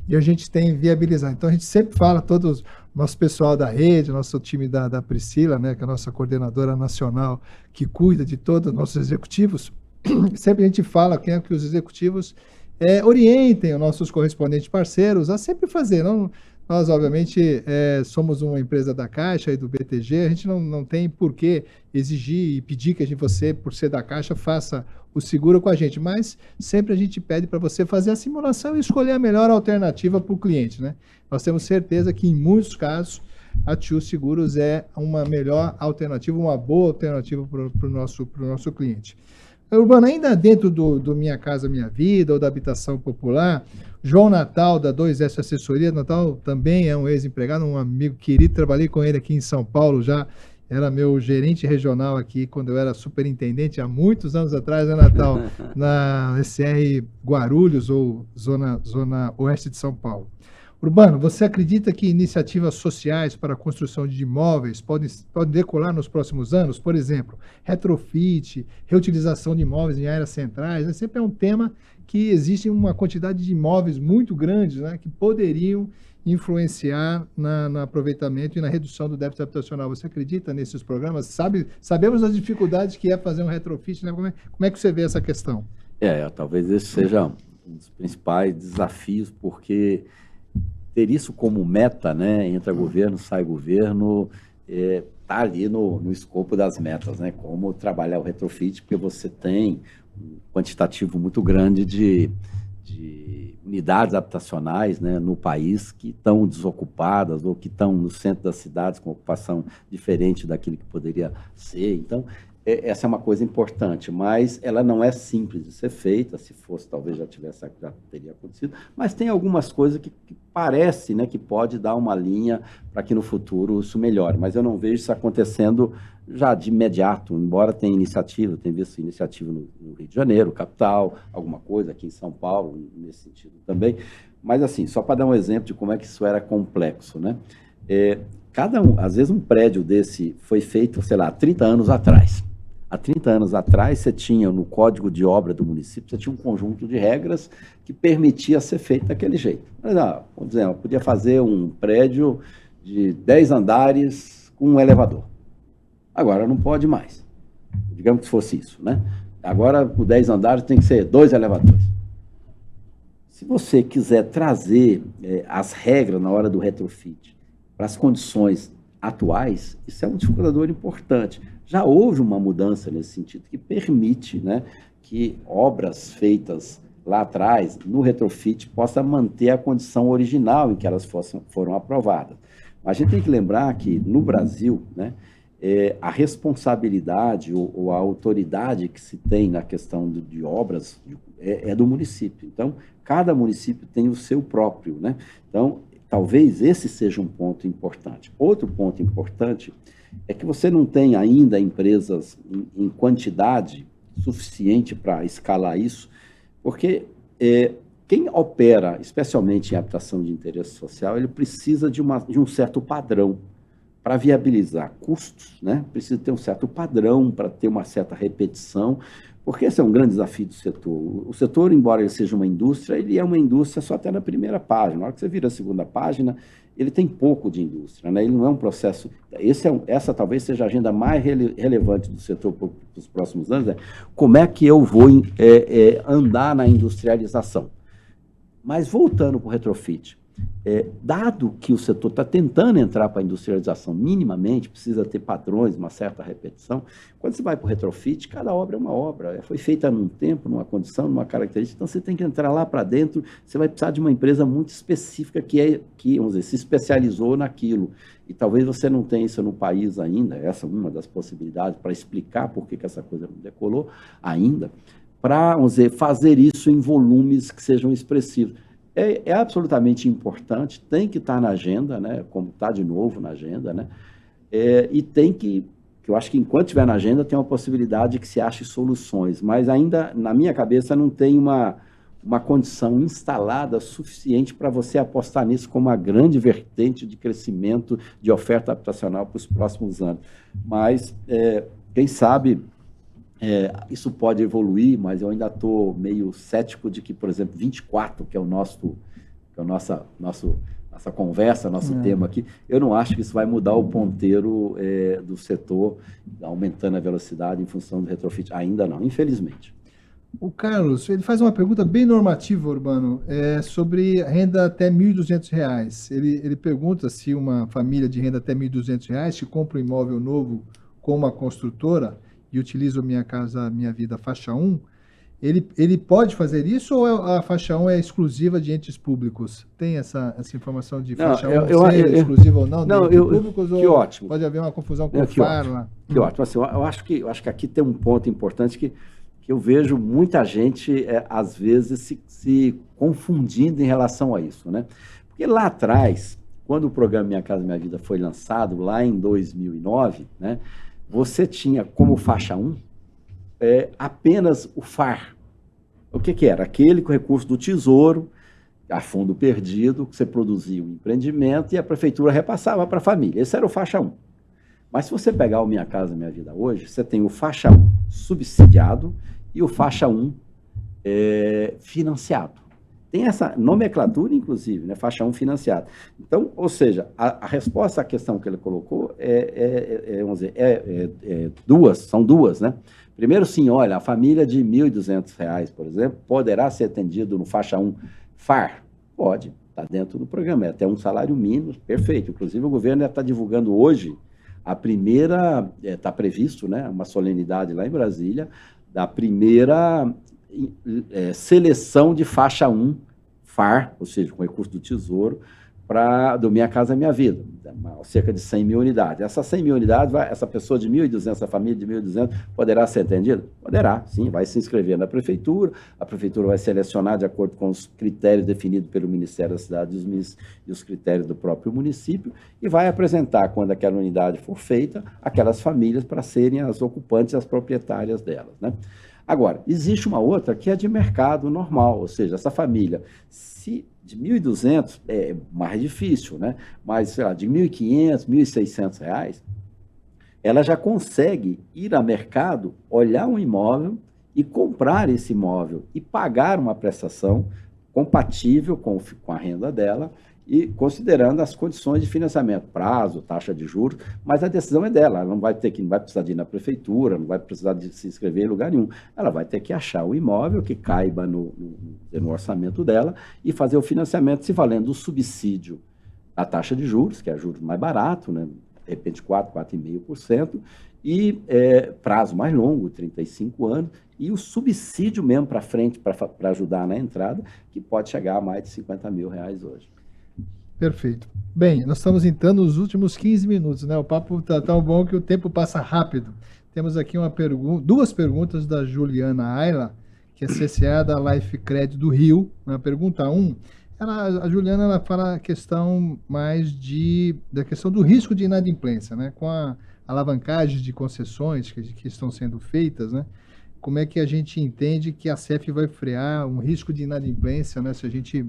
e a gente tem viabilizado. Então, a gente sempre fala, todo o nosso pessoal da rede, nosso time da Priscila, né, que é a nossa coordenadora nacional, que cuida de todos os nossos executivos, sempre a gente fala que os executivos orientem os nossos correspondentes parceiros a sempre fazer. Nós, obviamente, somos uma empresa da Caixa e do BTG, a gente não tem por que exigir e pedir que você, por ser da Caixa, faça o seguro com a gente, mas sempre a gente pede para você fazer a simulação e escolher a melhor alternativa para o cliente, né? Nós temos certeza que, em muitos casos, a TIU Seguros é uma melhor alternativa, uma boa alternativa para o nosso cliente. Urbano, ainda dentro do Minha Casa Minha Vida ou da Habitação Popular, João Natal, da 2S Assessoria, Natal também é um ex-empregado, um amigo querido, trabalhei com ele aqui em São Paulo já, era meu gerente regional aqui quando eu era superintendente, há muitos anos atrás, né, Natal, na SR Guarulhos, ou zona oeste de São Paulo. Urbano, você acredita que iniciativas sociais para a construção de imóveis podem decolar nos próximos anos? Por exemplo, retrofit, reutilização de imóveis em áreas centrais, né? Sempre é um tema que existe uma quantidade de imóveis muito grandes, né, que poderiam influenciar no aproveitamento e na redução do déficit habitacional. Você acredita nesses programas? Sabemos as dificuldades que é fazer um retrofit, né? Como é que você vê essa questão? Talvez esse seja um dos principais desafios, porque ter isso como meta, né, entra governo, sai governo, está ali no escopo das metas, né, como trabalhar o retrofit, porque você tem um quantitativo muito grande de unidades habitacionais, né, no país que estão desocupadas ou que estão no centro das cidades com ocupação diferente daquilo que poderia ser. Então, essa é uma coisa importante, mas ela não é simples de ser feita. Se fosse, talvez já teria acontecido, mas tem algumas coisas que parece, né, que pode dar uma linha para que no futuro isso melhore, mas eu não vejo isso acontecendo já de imediato, embora tenha iniciativa, tenho visto iniciativa no Rio de Janeiro, capital, alguma coisa aqui em São Paulo, nesse sentido também, mas assim, só para dar um exemplo de como é que isso era complexo, né? Às vezes um prédio desse foi feito, sei lá, 30 anos atrás. Há 30 anos atrás, você tinha no Código de Obra do município, você tinha um conjunto de regras que permitia ser feito daquele jeito. Mas, vamos dizer, eu podia fazer um prédio de 10 andares com um elevador. Agora não pode mais. Digamos que fosse isso, né? Agora, por 10 andares, tem que ser 2 elevadores. Se você quiser trazer as regras na hora do retrofit para as condições atuais, isso é um dificultador importante. Já houve uma mudança nesse sentido, que permite, né, que obras feitas lá atrás, no retrofit, possam manter a condição original em que elas foram aprovadas. Mas a gente tem que lembrar que, no Brasil, né, a responsabilidade ou a autoridade que se tem na questão de obras é do município. Então, cada município tem o seu próprio, né? Então, talvez esse seja um ponto importante. Outro ponto importante é que você não tem ainda empresas em quantidade suficiente para escalar isso, porque quem opera, especialmente em habitação de interesse social, ele precisa de um certo padrão para viabilizar custos, né? Precisa ter um certo padrão para ter uma certa repetição, porque esse é um grande desafio do setor. O setor, embora ele seja uma indústria, ele é uma indústria só até na primeira página. Na hora que você vira a segunda página, ele tem pouco de indústria, né? Ele não é um processo... Essa talvez seja a agenda mais relevante do setor para os próximos anos, como é que eu vou andar na industrialização. Mas voltando para o retrofit, dado que o setor está tentando entrar para a industrialização minimamente, precisa ter padrões, uma certa repetição, quando você vai para o retrofit, cada obra é uma obra, foi feita num tempo, numa condição, numa característica, então você tem que entrar lá para dentro, você vai precisar de uma empresa muito específica que vamos dizer, se especializou naquilo, e talvez você não tenha isso no país ainda, essa é uma das possibilidades para explicar por que essa coisa não decolou ainda, para, vamos dizer, fazer isso em volumes que sejam expressivos. É absolutamente importante, tem que estar na agenda, né, como está de novo na agenda, né, e tem que eu acho que enquanto estiver na agenda tem uma possibilidade que se ache soluções, mas ainda na minha cabeça não tem uma condição instalada suficiente para você apostar nisso como uma grande vertente de crescimento de oferta habitacional para os próximos anos. Mas, quem sabe... isso pode evoluir, mas eu ainda estou meio cético de que, por exemplo, 24, que é nossa conversa, nosso tema aqui, eu não acho que isso vai mudar o ponteiro do setor, aumentando a velocidade em função do retrofit. Ainda não, infelizmente. O Carlos, ele faz uma pergunta bem normativa, Urbano, sobre renda até R$ 1.200. Ele pergunta se uma família de renda até R$ 1.200 que compra um imóvel novo com uma construtora e utiliza o Minha Casa Minha Vida faixa 1, ele pode fazer isso ou a faixa 1 é exclusiva de entes públicos? Tem essa informação de faixa 1 ser exclusiva ou não? Não, públicos, que ou ótimo. Pode haver uma confusão com o FAR lá. Que ótimo. Assim, eu acho que aqui tem um ponto importante que eu vejo muita gente, às vezes, se confundindo em relação a isso, né? Porque lá atrás, quando o programa Minha Casa Minha Vida foi lançado, lá em 2009, né? Você tinha como faixa 1 apenas o FAR. O que era? Aquele com recurso do Tesouro, a fundo perdido, que você produzia um empreendimento e a prefeitura repassava para a família. Esse era o faixa 1. Mas se você pegar o Minha Casa Minha Vida hoje, você tem o faixa 1 subsidiado e o faixa 1 financiado. Tem essa nomenclatura, inclusive, né? Faixa 1 financiado. Então, ou seja, a resposta à questão que ele colocou vamos dizer, são duas, né? Primeiro, sim, olha, a família de R$ 1.200, por exemplo, poderá ser atendida no faixa 1 FAR? Pode, está dentro do programa, até um salário mínimo, perfeito. Inclusive, o governo está divulgando hoje a primeira, está previsto, né, uma solenidade lá em Brasília, da primeira seleção de faixa 1 FAR, ou seja, com recurso do Tesouro, do Minha Casa Minha Vida, cerca de 100 mil unidades. Essas 100 mil unidades, essa pessoa de 1.200, essa família de 1.200, poderá ser atendida? Poderá, sim, vai se inscrever na prefeitura, a prefeitura vai selecionar de acordo com os critérios definidos pelo Ministério da Cidade e os critérios do próprio município, e vai apresentar, quando aquela unidade for feita, aquelas famílias para serem as ocupantes e as proprietárias delas, né? Agora, existe uma outra que é de mercado normal, ou seja, essa família, se de 1.200 é mais difícil, né? Mas, sei lá, de 1.500, R$ 1.600, ela já consegue ir ao mercado, olhar um imóvel e comprar esse imóvel e pagar uma prestação compatível com a renda dela e considerando as condições de financiamento, prazo, taxa de juros, mas a decisão é dela, ela não vai precisar de ir na prefeitura, não vai precisar de se inscrever em lugar nenhum, ela vai ter que achar o imóvel que caiba no orçamento dela e fazer o financiamento se valendo do subsídio da taxa de juros, que é juros mais barato, né? De repente 4,5%, e prazo mais longo, 35 anos, e o subsídio mesmo para frente, para ajudar na entrada, que pode chegar a mais de R$50 mil hoje. Perfeito. Bem, nós estamos entrando nos últimos 15 minutos, né? O papo está tão bom que o tempo passa rápido. Temos aqui duas perguntas da Juliana Ayla, que é CCA da Life Credit do Rio. Na pergunta 1, a Juliana ela fala a questão da questão do risco de inadimplência, né? Com a alavancagem de concessões que estão sendo feitas, né? Como é que a gente entende que a CEF vai frear um risco de inadimplência, né? Se a gente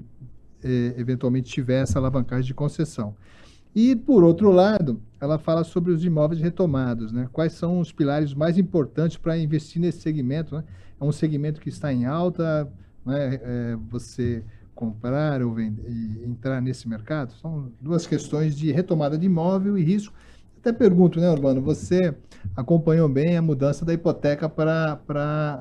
eventualmente tiver essa alavancagem de concessão. E, por outro lado, ela fala sobre os imóveis retomados, né? Quais são os pilares mais importantes para investir nesse segmento, né? É um segmento que está em alta, né? Você comprar ou vender, e entrar nesse mercado? São duas questões de retomada de imóvel e risco. Até pergunto, né, Urbano, você acompanhou bem a mudança da hipoteca para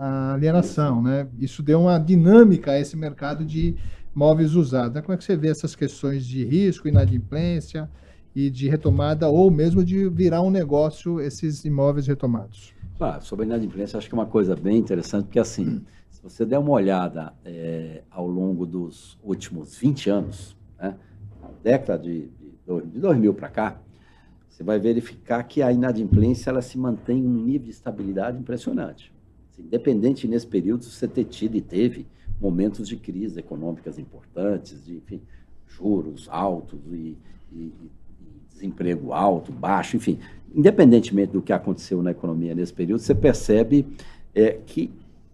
a alienação, né? Isso deu uma dinâmica a esse mercado de imóveis usados, né? Como é que você vê essas questões de risco, inadimplência e de retomada, ou mesmo de virar um negócio esses imóveis retomados? Sobre a inadimplência, acho que é uma coisa bem interessante, porque assim, se você der uma olhada ao longo dos últimos 20 anos, né, a década de 2000 para cá, você vai verificar que a inadimplência ela se mantém em um nível de estabilidade impressionante. Independente nesse período você ter tido e teve momentos de crise econômicas importantes, de enfim, juros altos e desemprego alto, baixo, enfim, independentemente do que aconteceu na economia nesse período, você percebe que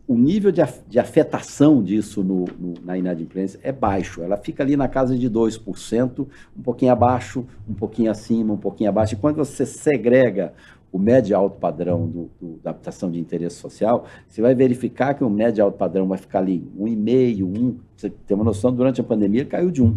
o nível de afetação disso na inadimplência é baixo. Ela fica ali na casa de 2%, um pouquinho abaixo, um pouquinho acima, um pouquinho abaixo. E quando você segrega o médio e alto padrão da habitação de interesse social, você vai verificar que o médio e alto padrão vai ficar ali 1,5%, 1%. Você tem uma noção, durante a pandemia caiu de 1%,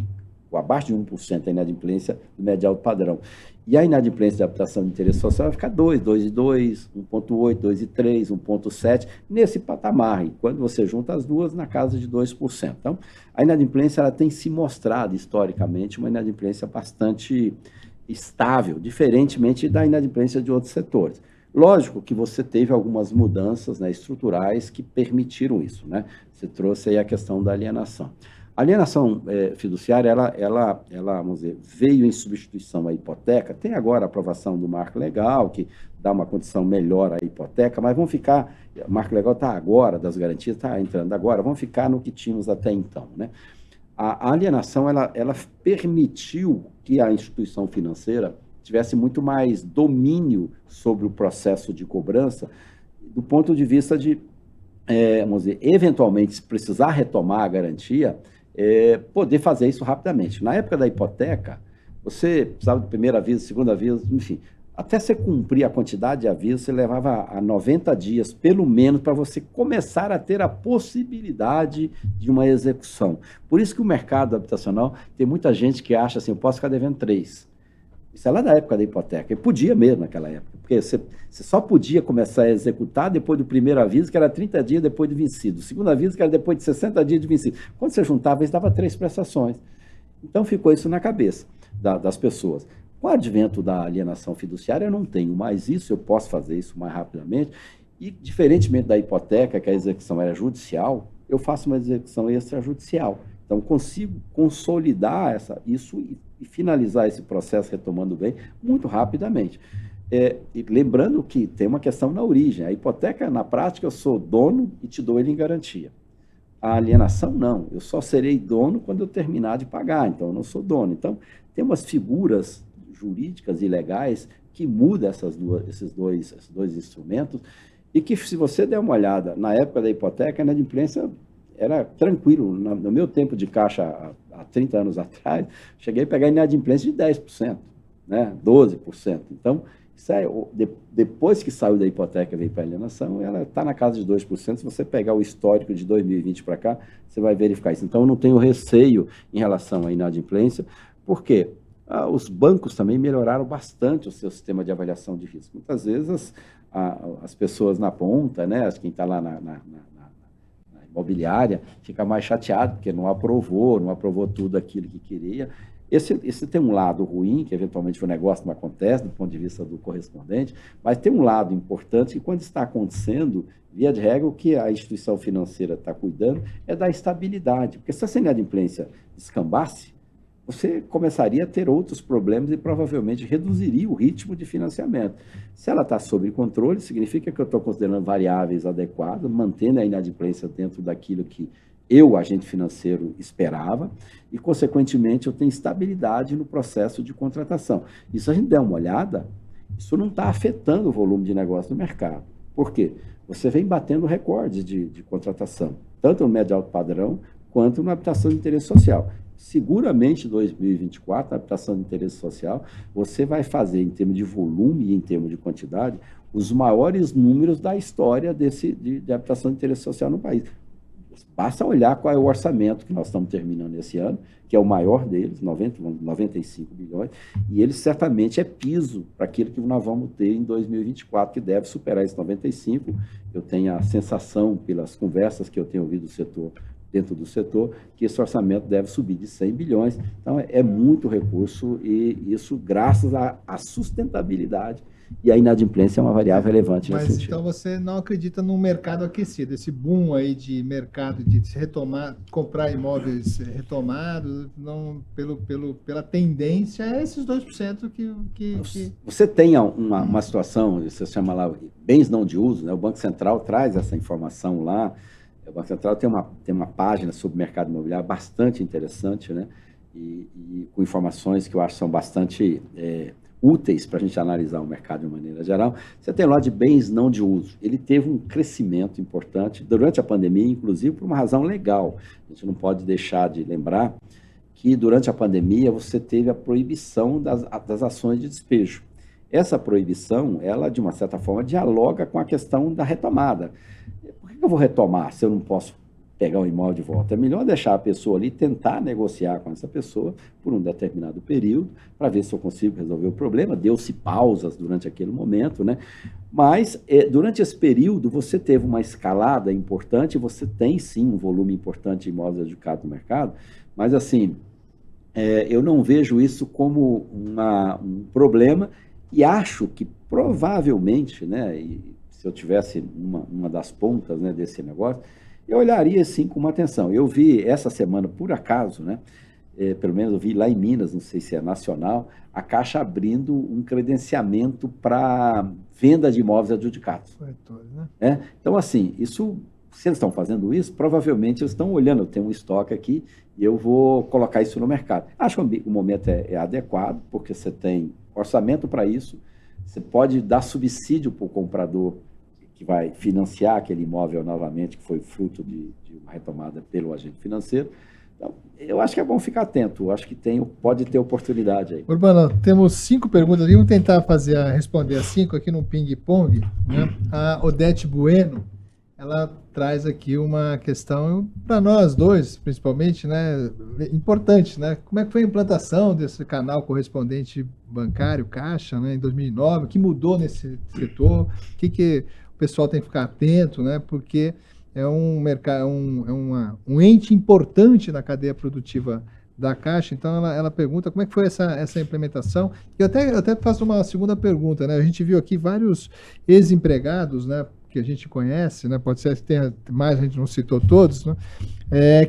ou abaixo de 1% a inadimplência do médio e alto padrão. E a inadimplência da habitação de interesse social vai ficar 2%, 2,2%, 1,8%, 2,3%, 1,7%, nesse patamar. E quando você junta as duas, na casa de 2%. Então, a inadimplência ela tem se mostrado, historicamente, uma inadimplência bastante estável, diferentemente da inadimplência de outros setores. Lógico que você teve algumas mudanças, né, estruturais que permitiram isso, né? Você trouxe aí a questão da alienação. A alienação fiduciária, ela, vamos dizer, veio em substituição à hipoteca. Tem agora a aprovação do marco legal, que dá uma condição melhor à hipoteca, mas vamos ficar, o marco legal está agora, das garantias, está entrando agora, vamos ficar no que tínhamos até então, né? A alienação, ela permitiu que a instituição financeira tivesse muito mais domínio sobre o processo de cobrança, do ponto de vista de, vamos dizer, eventualmente, se precisar retomar a garantia, poder fazer isso rapidamente. Na época da hipoteca, você precisava de primeiro aviso, segundo aviso, enfim, até você cumprir a quantidade de avisos, você levava a 90 dias, pelo menos, para você começar a ter a possibilidade de uma execução. Por isso que o mercado habitacional, tem muita gente que acha assim, eu posso ficar devendo 3. Isso é lá da época da hipoteca, e podia mesmo naquela época, porque você só podia começar a executar depois do primeiro aviso, que era 30 dias depois de vencido, o segundo aviso, que era depois de 60 dias de vencido. Quando você juntava, isso dava 3 prestações. Então ficou isso na cabeça das pessoas. Com o advento da alienação fiduciária, eu não tenho mais isso, eu posso fazer isso mais rapidamente, e diferentemente da hipoteca, que a execução era judicial, eu faço uma execução extrajudicial. Então, consigo consolidar isso e finalizar esse processo, retomando bem, muito rapidamente. E lembrando que tem uma questão na origem. A hipoteca, na prática, eu sou dono e te dou ele em garantia. A alienação, não. Eu só serei dono quando eu terminar de pagar, então eu não sou dono. Então, tem umas figuras jurídicas e legais que mudam esses dois instrumentos e que, se você der uma olhada, na época da hipoteca, a inadimplência era tranquilo. No meu tempo de caixa, há 30 anos atrás, cheguei a pegar inadimplência de 10%, né? 12%. Então, Depois que saiu da hipoteca e veio para a alienação, ela está na casa de 2%. Se você pegar o histórico de 2020 para cá, você vai verificar isso. Então, eu não tenho receio em relação à inadimplência, porque os bancos também melhoraram bastante o seu sistema de avaliação de risco. Muitas vezes, as pessoas na ponta, né, quem está lá na imobiliária, fica mais chateado, porque não aprovou tudo aquilo que queria. Esse tem um lado ruim, que eventualmente o negócio não acontece, do ponto de vista do correspondente, mas tem um lado importante que, quando está acontecendo, via de regra, o que a instituição financeira está cuidando é da estabilidade. Porque se essa inadimplência descambasse, você começaria a ter outros problemas e provavelmente reduziria o ritmo de financiamento. Se ela está sob controle, significa que eu estou considerando variáveis adequadas, mantendo a inadimplência dentro daquilo que eu, agente financeiro, esperava, e, consequentemente, eu tenho estabilidade no processo de contratação. E se a gente der uma olhada, isso não está afetando o volume de negócio do mercado. Por quê? Você vem batendo recordes de contratação, tanto no médio alto padrão, quanto na habitação de interesse social. Seguramente, em 2024, na habitação de interesse social, você vai fazer, em termos de volume e em termos de quantidade, os maiores números da história de habitação de interesse social no país. Basta olhar qual é o orçamento que nós estamos terminando esse ano, que é o maior deles, 95 bilhões, e ele certamente é piso para aquilo que nós vamos ter em 2024, que deve superar esses 95. Eu tenho a sensação, pelas conversas que eu tenho ouvido dentro do setor, que esse orçamento deve subir de 100 bilhões. Então, é muito recurso, e isso graças à sustentabilidade, e a inadimplência é uma variável relevante nesse sentido. Mas então você não acredita num mercado aquecido, esse boom aí de mercado de se retomar, comprar imóveis retomados, não, pela tendência, é esses 2% que... Você tem uma situação, você chama lá bens não de uso, né? O Banco Central traz essa informação lá. O Banco Central tem uma página sobre o mercado imobiliário bastante interessante, né? E com informações que eu acho que são bastante úteis para a gente analisar o mercado de uma maneira geral. Você tem lá de bens não de uso. Ele teve um crescimento importante durante a pandemia, inclusive por uma razão legal. A gente não pode deixar de lembrar que, durante a pandemia, você teve a proibição das ações de despejo. Essa proibição, ela, de uma certa forma, dialoga com a questão da retomada. Por que eu vou retomar se eu não posso pegar o imóvel de volta? É melhor deixar a pessoa ali, tentar negociar com essa pessoa por um determinado período, para ver se eu consigo resolver o problema. Deu-se pausas durante aquele momento, né? Mas, durante esse período, você teve uma escalada importante, você tem, sim, um volume importante de imóveis adjudicados no mercado, mas, assim, eu não vejo isso como um problema, e acho que, provavelmente, né, e se eu tivesse uma das pontas, né, desse negócio, eu olharia, sim, com uma atenção. Eu vi essa semana, por acaso, né, pelo menos eu vi lá em Minas, não sei se é nacional, a Caixa abrindo um credenciamento para venda de imóveis adjudicados. Né? Então, assim, se eles estão fazendo isso, provavelmente eles estão olhando, eu tenho um estoque aqui e eu vou colocar isso no mercado. Acho que o momento é adequado, porque você tem orçamento para isso, você pode dar subsídio para o comprador que vai financiar aquele imóvel novamente, que foi fruto de uma retomada pelo agente financeiro. Então, eu acho que é bom ficar atento, eu acho que pode ter oportunidade aí. Urbano, temos 5 perguntas ali, vamos tentar responder as 5 aqui no ping-pong. Né? A Odete Bueno, ela traz aqui uma questão para nós dois, principalmente, né, importante, né? Como é que foi a implantação desse canal correspondente bancário, Caixa, né, em 2009? O que mudou nesse setor? O que o pessoal tem que ficar atento, né? Porque é um mercado, um ente importante na cadeia produtiva da Caixa. Então ela pergunta como é que foi essa implementação. E eu até faço uma segunda pergunta, né? A gente viu aqui vários ex-empregados, né, que a gente conhece, né? Pode ser que tenha mais, a gente não citou todos, né?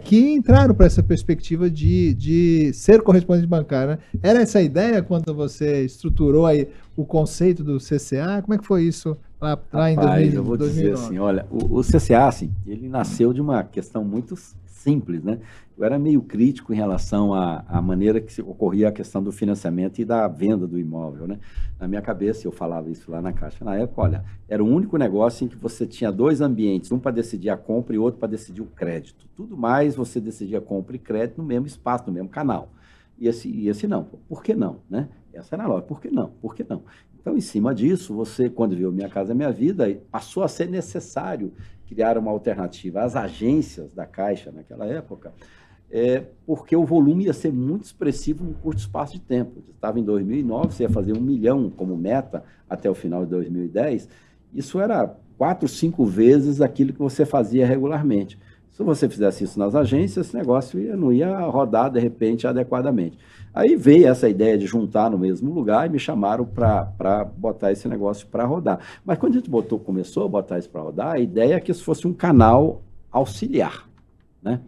Que entraram para essa perspectiva de ser correspondente bancário. Né? Era essa a ideia quando você estruturou aí o conceito do CCA? Como é que foi isso lá em 2009? Eu vou dizer assim, olha, o CCA, assim, ele nasceu de uma questão muito simples, né? Eu era meio crítico em relação à maneira que ocorria a questão do financiamento e da venda do imóvel, né? Na minha cabeça, eu falava isso lá na Caixa. Na época, olha, era o único negócio em que você tinha 2 ambientes, um para decidir a compra e outro para decidir o crédito. Tudo mais você decidia compra e crédito no mesmo espaço, no mesmo canal. E esse não. Por que não, né? Essa era a lógica. Por que não? Por que não? Então, em cima disso, você, quando viu Minha Casa Minha Vida, passou a ser necessário criar uma alternativa às agências da Caixa naquela época, porque o volume ia ser muito expressivo num curto espaço de tempo. Estava em 2009, você ia fazer 1 milhão como meta até o final de 2010, isso era 4, 5 vezes aquilo que você fazia regularmente. Se você fizesse isso nas agências, esse negócio não ia rodar, de repente, adequadamente. Aí veio essa ideia de juntar no mesmo lugar e me chamaram para botar esse negócio para rodar. Mas quando a gente começou a botar isso para rodar, a ideia é que isso fosse um canal auxiliar, né?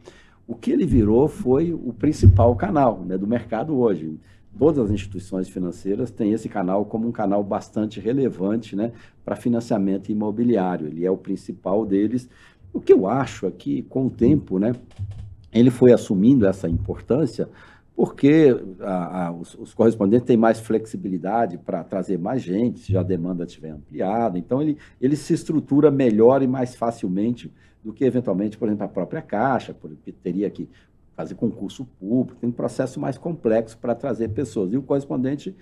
O que ele virou foi o principal canal, né, do mercado hoje. Todas as instituições financeiras têm esse canal como um canal bastante relevante, né, para financiamento imobiliário. Ele é o principal deles. O que eu acho é que, com o tempo, né, ele foi assumindo essa importância porque os correspondentes têm mais flexibilidade para trazer mais gente, se a demanda estiver ampliada. Então, ele se estrutura melhor e mais facilmente do que, eventualmente, por exemplo, a própria Caixa, porque teria que fazer concurso público, tem um processo mais complexo para trazer pessoas. E o correspondente,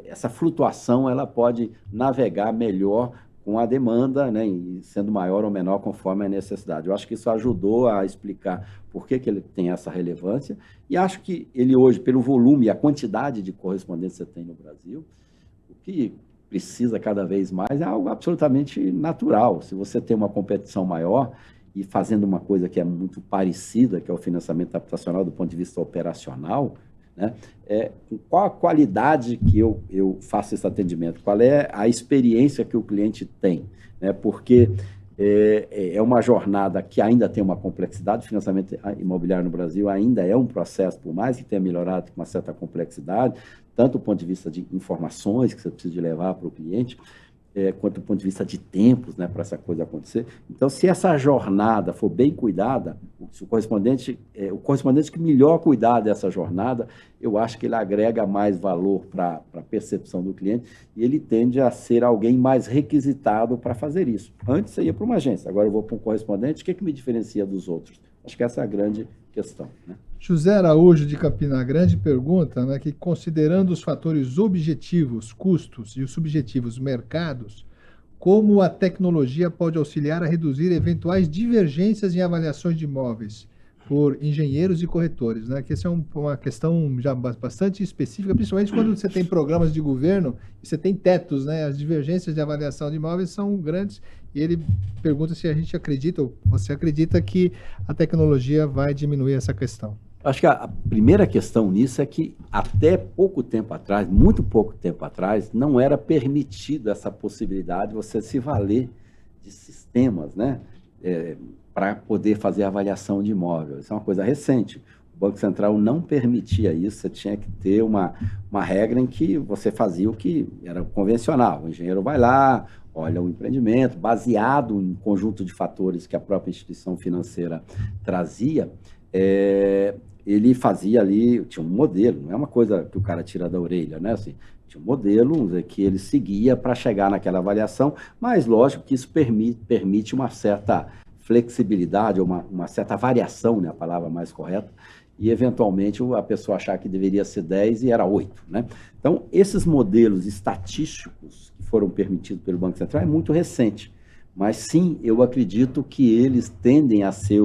essa flutuação, ela pode navegar melhor com a demanda, né, e sendo maior ou menor conforme a necessidade. Eu acho que isso ajudou a explicar por que ele tem essa relevância, e acho que ele hoje, pelo volume e a quantidade de correspondentes que você tem no Brasil, o que precisa cada vez mais é algo absolutamente natural. Se você tem uma competição maior e fazendo uma coisa que é muito parecida, que é o financiamento habitacional do ponto de vista operacional, né, qual a qualidade que eu faço esse atendimento? Qual é a experiência que o cliente tem? Né? Porque é uma jornada que ainda tem uma complexidade. O financiamento imobiliário no Brasil ainda é um processo, por mais que tenha melhorado com uma certa complexidade, tanto do ponto de vista de informações que você precisa de levar para o cliente, quanto do ponto de vista de tempos, né, para essa coisa acontecer. Então, se essa jornada for bem cuidada, se o correspondente que melhor cuidar dessa jornada, eu acho que ele agrega mais valor para a percepção do cliente e ele tende a ser alguém mais requisitado para fazer isso. Antes você ia para uma agência, agora eu vou para um correspondente, o que me diferencia dos outros? Acho que essa é a grande questão, né? José Araújo, de Campina Grande, pergunta, né, que, considerando os fatores objetivos, custos, e os subjetivos, mercados, como a tecnologia pode auxiliar a reduzir eventuais divergências em avaliações de imóveis por engenheiros e corretores, né? Que essa é uma questão já bastante específica, principalmente quando você tem programas de governo e você tem tetos, né? As divergências de avaliação de imóveis são grandes, e ele pergunta se a gente acredita, ou você acredita, que a tecnologia vai diminuir essa questão. Acho que a primeira questão nisso é que até pouco tempo atrás, muito pouco tempo atrás, não era permitida essa possibilidade de você se valer de sistemas, né, para poder fazer a avaliação de imóvel. Isso é uma coisa recente. O Banco Central não permitia isso, você tinha que ter uma regra em que você fazia o que era convencional. O engenheiro vai lá, olha o empreendimento, baseado em um conjunto de fatores que a própria instituição financeira trazia, ele fazia ali, tinha um modelo, não é uma coisa que o cara tira da orelha, né? Assim, tinha um modelo que ele seguia para chegar naquela avaliação, mas lógico que isso permite uma certa flexibilidade, ou uma certa variação, né? A palavra mais correta, e eventualmente a pessoa achar que deveria ser 10 e era 8, né? Então, esses modelos estatísticos que foram permitidos pelo Banco Central é muito recente, mas sim, eu acredito que eles tendem a ser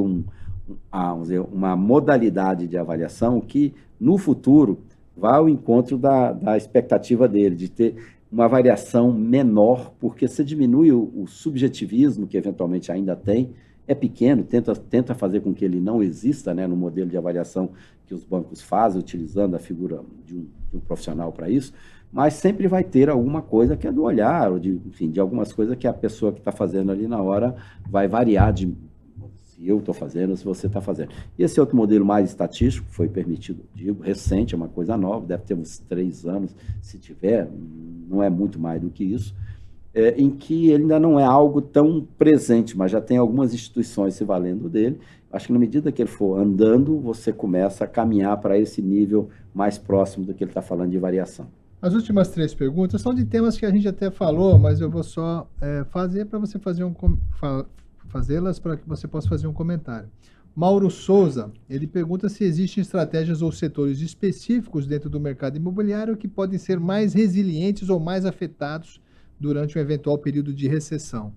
uma modalidade de avaliação que, no futuro, vai ao encontro da expectativa dele, de ter uma variação menor, porque você diminui o subjetivismo, que eventualmente ainda tem, é pequeno, tenta fazer com que ele não exista, né, no modelo de avaliação que os bancos fazem, utilizando a figura de um profissional para isso, mas sempre vai ter alguma coisa que é do olhar, ou de algumas coisas que a pessoa que está fazendo ali na hora vai variar de se eu estou fazendo, se você está fazendo. E esse outro modelo mais estatístico foi permitido, digo, recente, é uma coisa nova, deve ter uns 3 anos, se tiver, não é muito mais do que isso, em que ele ainda não é algo tão presente, mas já tem algumas instituições se valendo dele. Acho que na medida que ele for andando, você começa a caminhar para esse nível mais próximo do que ele está falando de variação. As últimas 3 perguntas são de temas que a gente até falou, mas eu vou só fazer para você fazê-las para que você possa fazer um comentário. Mauro Souza, ele pergunta se existem estratégias ou setores específicos dentro do mercado imobiliário que podem ser mais resilientes ou mais afetados durante um eventual período de recessão.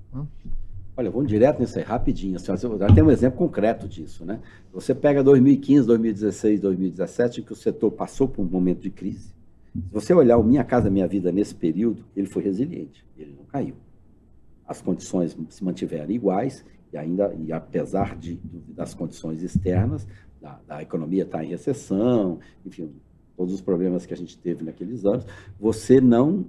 Olha, vamos direto nisso aí, rapidinho. Assim, já tem um exemplo concreto disso, né? Você pega 2015, 2016, 2017, que o setor passou por um momento de crise. Se você olhar o Minha Casa Minha Vida nesse período, ele foi resiliente, ele não caiu. As condições se mantiveram iguais e apesar das condições externas, da economia estar em recessão, enfim, todos os problemas que a gente teve naqueles anos, você não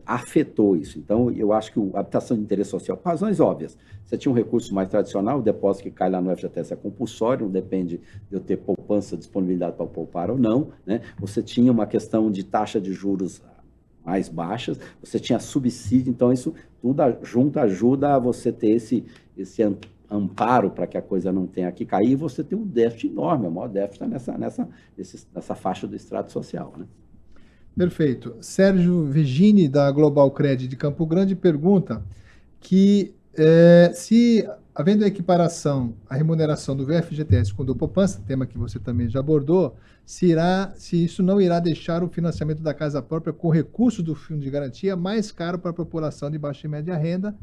afetou isso. Então, eu acho que a habitação de interesse social, por razões óbvias, você tinha um recurso mais tradicional, o depósito que cai lá no FGTS é compulsório, não depende de eu ter poupança, disponibilidade para poupar ou não, né? Você tinha uma questão de taxa de juros mais baixas, você tinha subsídio, então isso tudo junto ajuda a você ter esse amparo para que a coisa não tenha que cair, e você tem um déficit enorme, o maior déficit está nessa faixa do extrato social, né? Perfeito. Sérgio Vigini, da Global Credit de Campo Grande, pergunta que se, havendo a equiparação, a remuneração do FGTS com o do poupança, tema que você também já abordou, se isso não irá deixar o financiamento da casa própria com recursos do fundo de garantia mais caro para a população de baixa e média renda.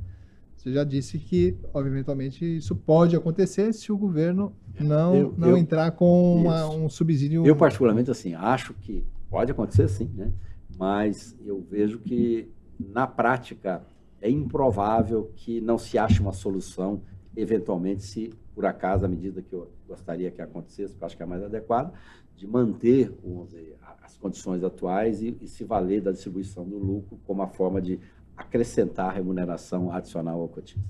Você já disse que, eventualmente, isso pode acontecer se o governo não entrar com um subsídio. Eu, particularmente, assim, acho que pode acontecer, sim, né? Mas eu vejo que, na prática, é improvável que não se ache uma solução, eventualmente, se, por acaso, à medida que eu gostaria que acontecesse, que eu acho que é mais adequado, de manter, vamos dizer, as condições atuais e se valer da distribuição do lucro como a forma de acrescentar remuneração adicional ao cotista.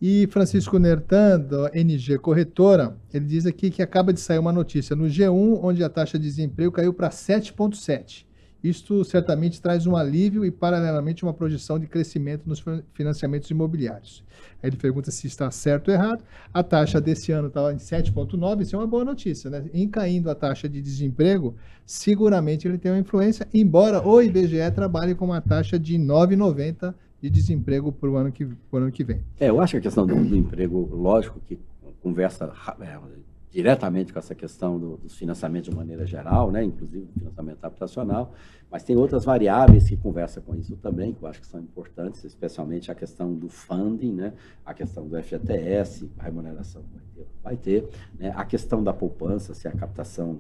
E Francisco Nertan, da NG Corretora, ele diz aqui que acaba de sair uma notícia no G1, onde a taxa de desemprego caiu para 7,7%. Isto certamente traz um alívio e, paralelamente, uma projeção de crescimento nos financiamentos imobiliários. Aí ele pergunta se está certo ou errado. A taxa desse ano estava em 7,9%, isso é uma boa notícia, né? Em caindo a taxa de desemprego, seguramente ele tem uma influência, embora o IBGE trabalhe com uma taxa de 9,90% de desemprego para o ano que vem. Eu acho que a questão do emprego, lógico, que conversa diretamente com essa questão dos financiamentos de maneira geral, né, inclusive do financiamento habitacional, mas tem outras variáveis que conversam com isso também, que eu acho que são importantes, especialmente a questão do funding, né, a questão do FGTS, a remuneração vai ter, né, a questão da poupança, se a captação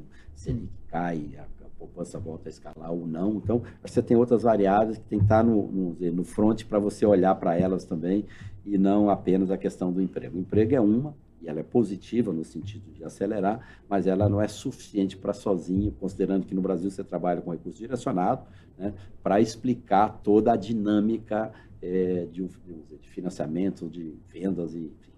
cai, a poupança volta a escalar ou não. Então, você tem outras variáveis que tem que estar no front para você olhar para elas também, e não apenas a questão do emprego. O emprego é uma, e ela é positiva no sentido de acelerar, mas ela não é suficiente para sozinho, considerando que no Brasil você trabalha com recurso direcionado, né, para explicar toda a dinâmica de financiamento, de vendas, e enfim,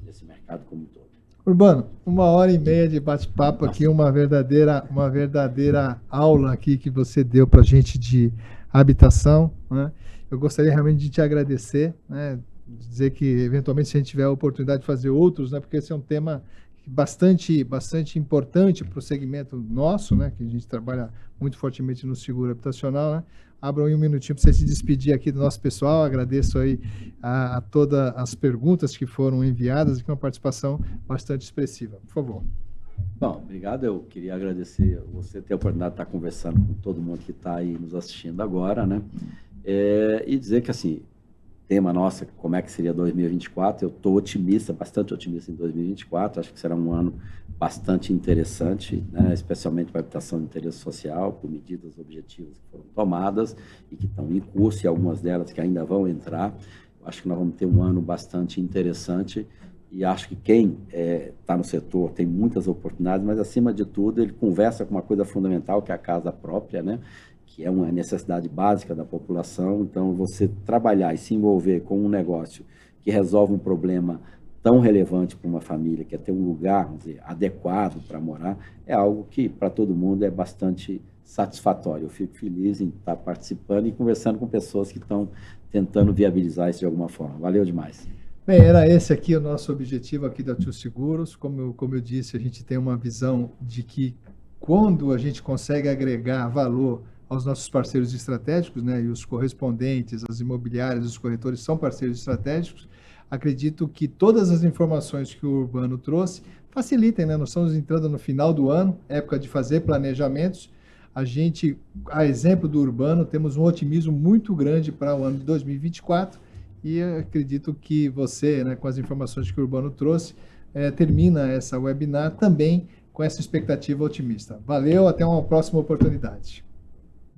desse mercado como um todo. Urbano, 1h30 de bate-papo aqui, uma verdadeira aula aqui que você deu para a gente de habitação, né? Eu gostaria realmente de te agradecer, né? Dizer que, eventualmente, se a gente tiver a oportunidade de fazer outros, né? Porque esse é um tema bastante importante para o segmento nosso, né? Que a gente trabalha muito fortemente no seguro habitacional, né? Abra um minutinho para você se despedir aqui do nosso pessoal. Agradeço aí a todas as perguntas que foram enviadas e com uma participação bastante expressiva. Por favor. Bom, obrigado. Eu queria agradecer você ter a oportunidade de estar conversando com todo mundo que está aí nos assistindo agora, né? E dizer que, assim, tema nosso, como é que seria 2024, eu estou otimista, bastante otimista em 2024, acho que será um ano bastante interessante, né, especialmente para a habitação de interesse social, por medidas objetivas que foram tomadas e que estão em curso, e algumas delas que ainda vão entrar. Eu acho que nós vamos ter um ano bastante interessante, e acho que quem está no setor tem muitas oportunidades, mas, acima de tudo, ele conversa com uma coisa fundamental, que é a casa própria, né, que é uma necessidade básica da população. Então, você trabalhar e se envolver com um negócio que resolve um problema tão relevante para uma família, que é ter um lugar, vamos dizer, adequado para morar, é algo que, para todo mundo, é bastante satisfatório. Eu fico feliz em estar participando e conversando com pessoas que estão tentando viabilizar isso de alguma forma. Valeu demais. Bem, era esse aqui o nosso objetivo aqui da Tio Seguros. Como eu disse, a gente tem uma visão de que, quando a gente consegue agregar valor aos nossos parceiros estratégicos, né, e os correspondentes, as imobiliárias, os corretores são parceiros estratégicos, acredito que todas as informações que o Urbano trouxe facilitem, né? Nós estamos entrando no final do ano, época de fazer planejamentos. A gente, a exemplo do Urbano, temos um otimismo muito grande para o ano de 2024 e acredito que você, né, com as informações que o Urbano trouxe, termina essa webinar também com essa expectativa otimista. Valeu, até uma próxima oportunidade.